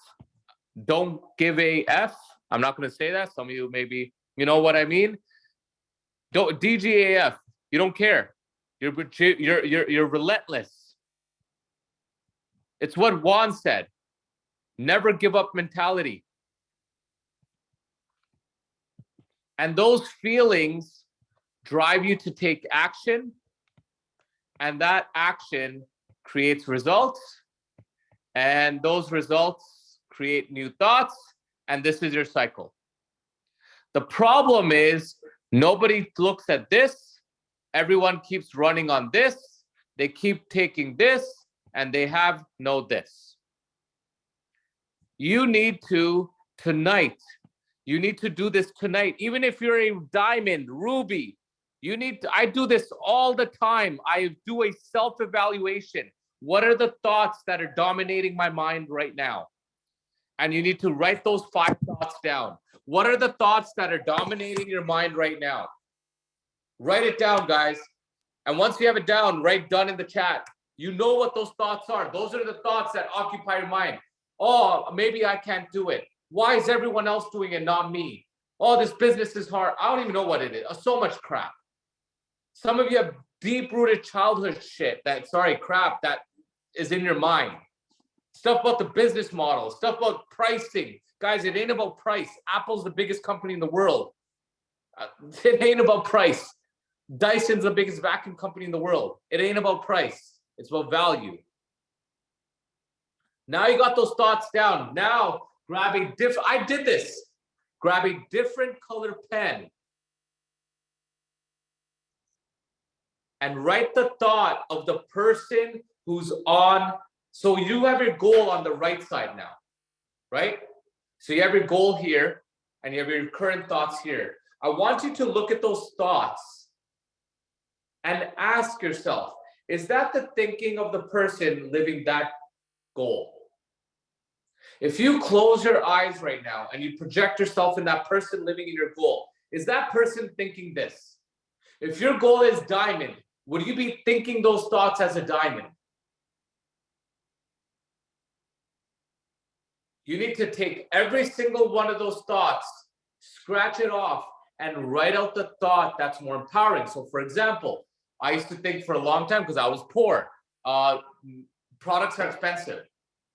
don't give a F. I'm not going to say that. Some of you maybe, you know what I mean? Don't DGAF. You don't care. You're relentless. It's what Juan said. Never give up mentality. And those feelings drive you to take action. And that action creates results. And those results create new thoughts. And this is your cycle. The problem is nobody looks at this. Everyone keeps running on this. They keep taking this and they have no this. You need to tonight. You need to do this tonight. Even if you're a diamond, ruby, you need to, I do this all the time. I do a self-evaluation. What are the thoughts that are dominating my mind right now? And you need to write those 5 thoughts down. What are the thoughts that are dominating your mind right now? Write it down, guys. And once you have it down, write done in the chat. You know what those thoughts are. Those are the thoughts that occupy your mind. Oh, maybe I can't do it. Why is everyone else doing it, not me? Oh, this business is hard. I don't even know what it is. So much crap. Some of you have deep-rooted childhood shit crap that is in your mind. Stuff about the business model, stuff about pricing. Guys, it ain't about price. Apple's the biggest company in the world. It ain't about price. Dyson's the biggest vacuum company in the world. It ain't about price. It's about value. Now you got those thoughts down. Now grab a different, I did this. Grab a different color pen and write the thought of the person who's on. So you have your goal on the right side now, right? So you have your goal here and you have your current thoughts here. I want you to look at those thoughts and ask yourself, is that the thinking of the person living that goal? If you close your eyes right now and you project yourself in that person living in your goal, is that person thinking this? If your goal is diamond, would you be thinking those thoughts as a diamond? You need to take every single one of those thoughts, scratch it off, and write out the thought that's more empowering. So for example, I used to think for a long time because I was poor, products are expensive.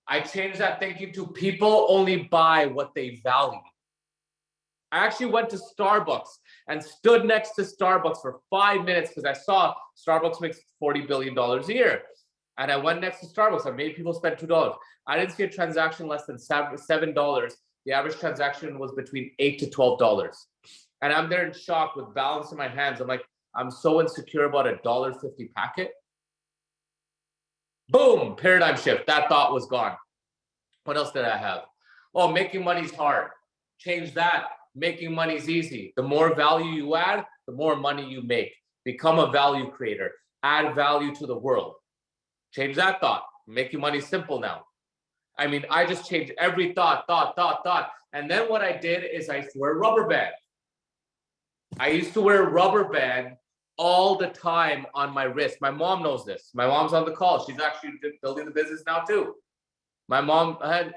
I changed that thinking to people only buy what they value. I actually went to Starbucks and stood next to Starbucks for 5 minutes because I saw Starbucks makes $40 billion a year. And I went next to Starbucks. I made people spend $2. I didn't see a transaction less than $7. The average transaction was between $8 to $12. And I'm there in shock with balance in my hands. I'm like, I'm so insecure about a $1.50 packet. Boom, paradigm shift. That thought was gone. What else did I have? Oh, making money is hard. Change that. Making money is easy. The more value you add, the more money you make. Become a value creator. Add value to the world. Change that thought. Making money simple now. I mean, I just changed every thought. And then what I did is I used to wear a rubber band. I used to wear a rubber band all the time on my wrist. My mom knows this. My mom's on the call. She's actually building the business now too. My mom had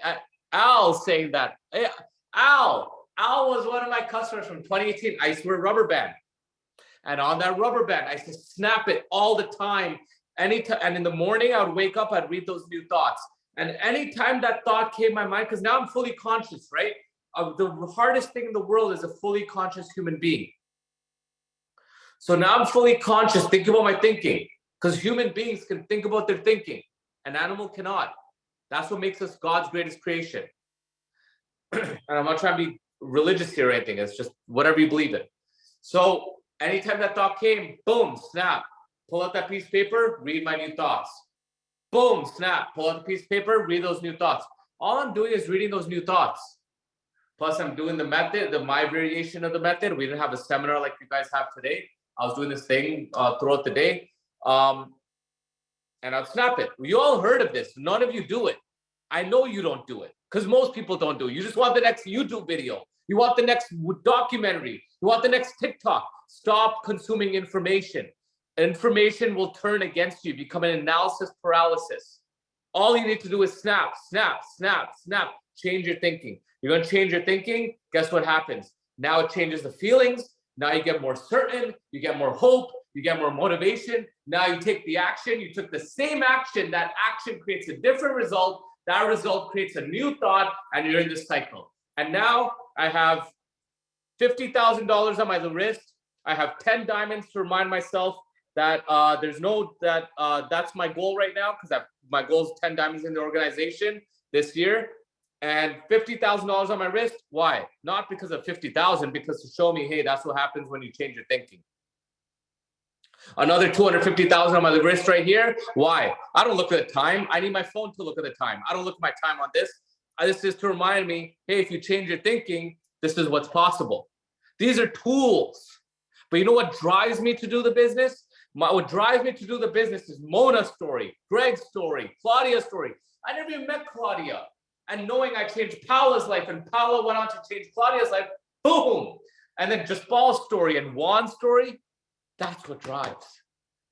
Al saying that. Hey, Al was one of my customers from 2018. I used to wear a rubber band. And on that rubber band, I used to snap it all the time. Anytime, and in the morning, I would wake up, I'd read those new thoughts. And anytime that thought came to my mind, because now I'm fully conscious, right? The hardest thing in the world is a fully conscious human being. So now I'm fully conscious, thinking about my thinking, because human beings can think about their thinking. An animal cannot. That's what makes us God's greatest creation. And I'm not trying to be religious here or anything. It's just whatever you believe in. So anytime that thought came, boom, snap. Pull out that piece of paper, read my new thoughts. Boom, snap, pull out a piece of paper, read those new thoughts. All I'm doing is reading those new thoughts. Plus, I'm doing the method, my variation of the method. We didn't have a seminar like you guys have today. I was doing this thing throughout the day. And I'll snap it. You all heard of this. None of you do it. I know you don't do it because most people don't do it. You just want the next YouTube video. You want the next documentary. You want the next TikTok. Stop consuming information. Information will turn against you, become an analysis paralysis. All you need to do is snap, snap, snap, snap. Change your thinking. You're going to change your thinking. Guess what happens? Now it changes the feelings. Now you get more certain. You get more hope. You get more motivation. Now you take the action. You took the same action. That action creates a different result. That result creates a new thought, and you're in this cycle. And now I have $50,000 on my wrist. I have 10 diamonds to remind myself that that's my goal right now, because my goal is 10 diamonds in the organization this year. And $50,000 on my wrist. Why? Not because of 50,000, because to show me, hey, that's what happens when you change your thinking. Another 250,000 on my wrist right here. Why? I don't look at the time. I need my phone to look at the time. I don't look at my time on this. This is to remind me, hey, if you change your thinking, this is what's possible. These are tools. But you know what drives me to do the business? What drives me to do the business is Mona's story, Greg's story, Claudia's story. I never even met Claudia. And knowing I changed Paola's life, and Paola went on to change Claudia's life, boom. And then Jaspal's story and Juan's story, that's what drives.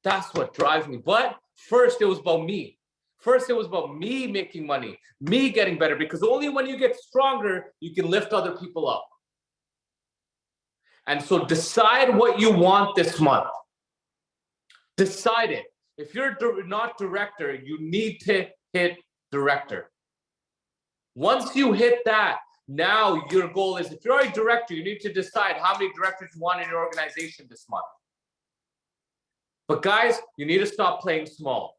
That's what drives me. But first it was about me. First it was about me making money, me getting better, because only when you get stronger, you can lift other people up. And so decide what you want this month. Decide it. If you're not director, you need to hit director. Once you hit that, now your goal is, if you're a director, you need to decide how many directors you want in your organization this month. But guys, you need to stop playing small.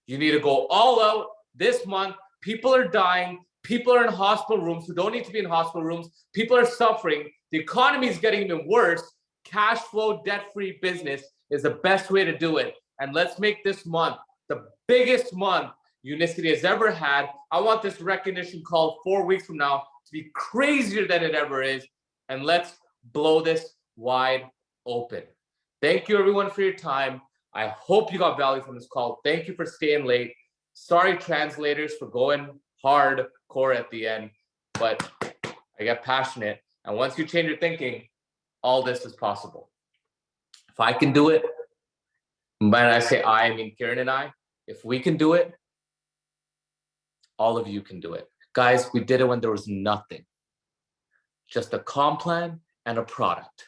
You need to go all out this month. People are dying. People are in hospital rooms who don't need to be in hospital rooms. People are suffering. The economy is getting even worse. Cash flow, debt-free business is the best way to do it. And let's make this month the biggest month Unicity has ever had. I want this recognition call 4 weeks from now to be crazier than it ever is. And let's blow this wide open. Thank you everyone for your time. I hope you got value from this call. Thank you for staying late. Sorry, translators, for going hardcore at the end, but I get passionate. And once you change your thinking, all this is possible. If I can do it, when I say I mean Kieran and I, if we can do it, all of you can do it. Guys, we did it when there was nothing. Just a comp plan and a product.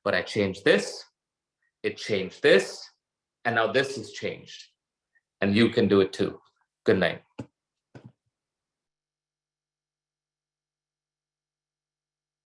But I changed this, it changed this, and now this has changed. And you can do it too. Good night.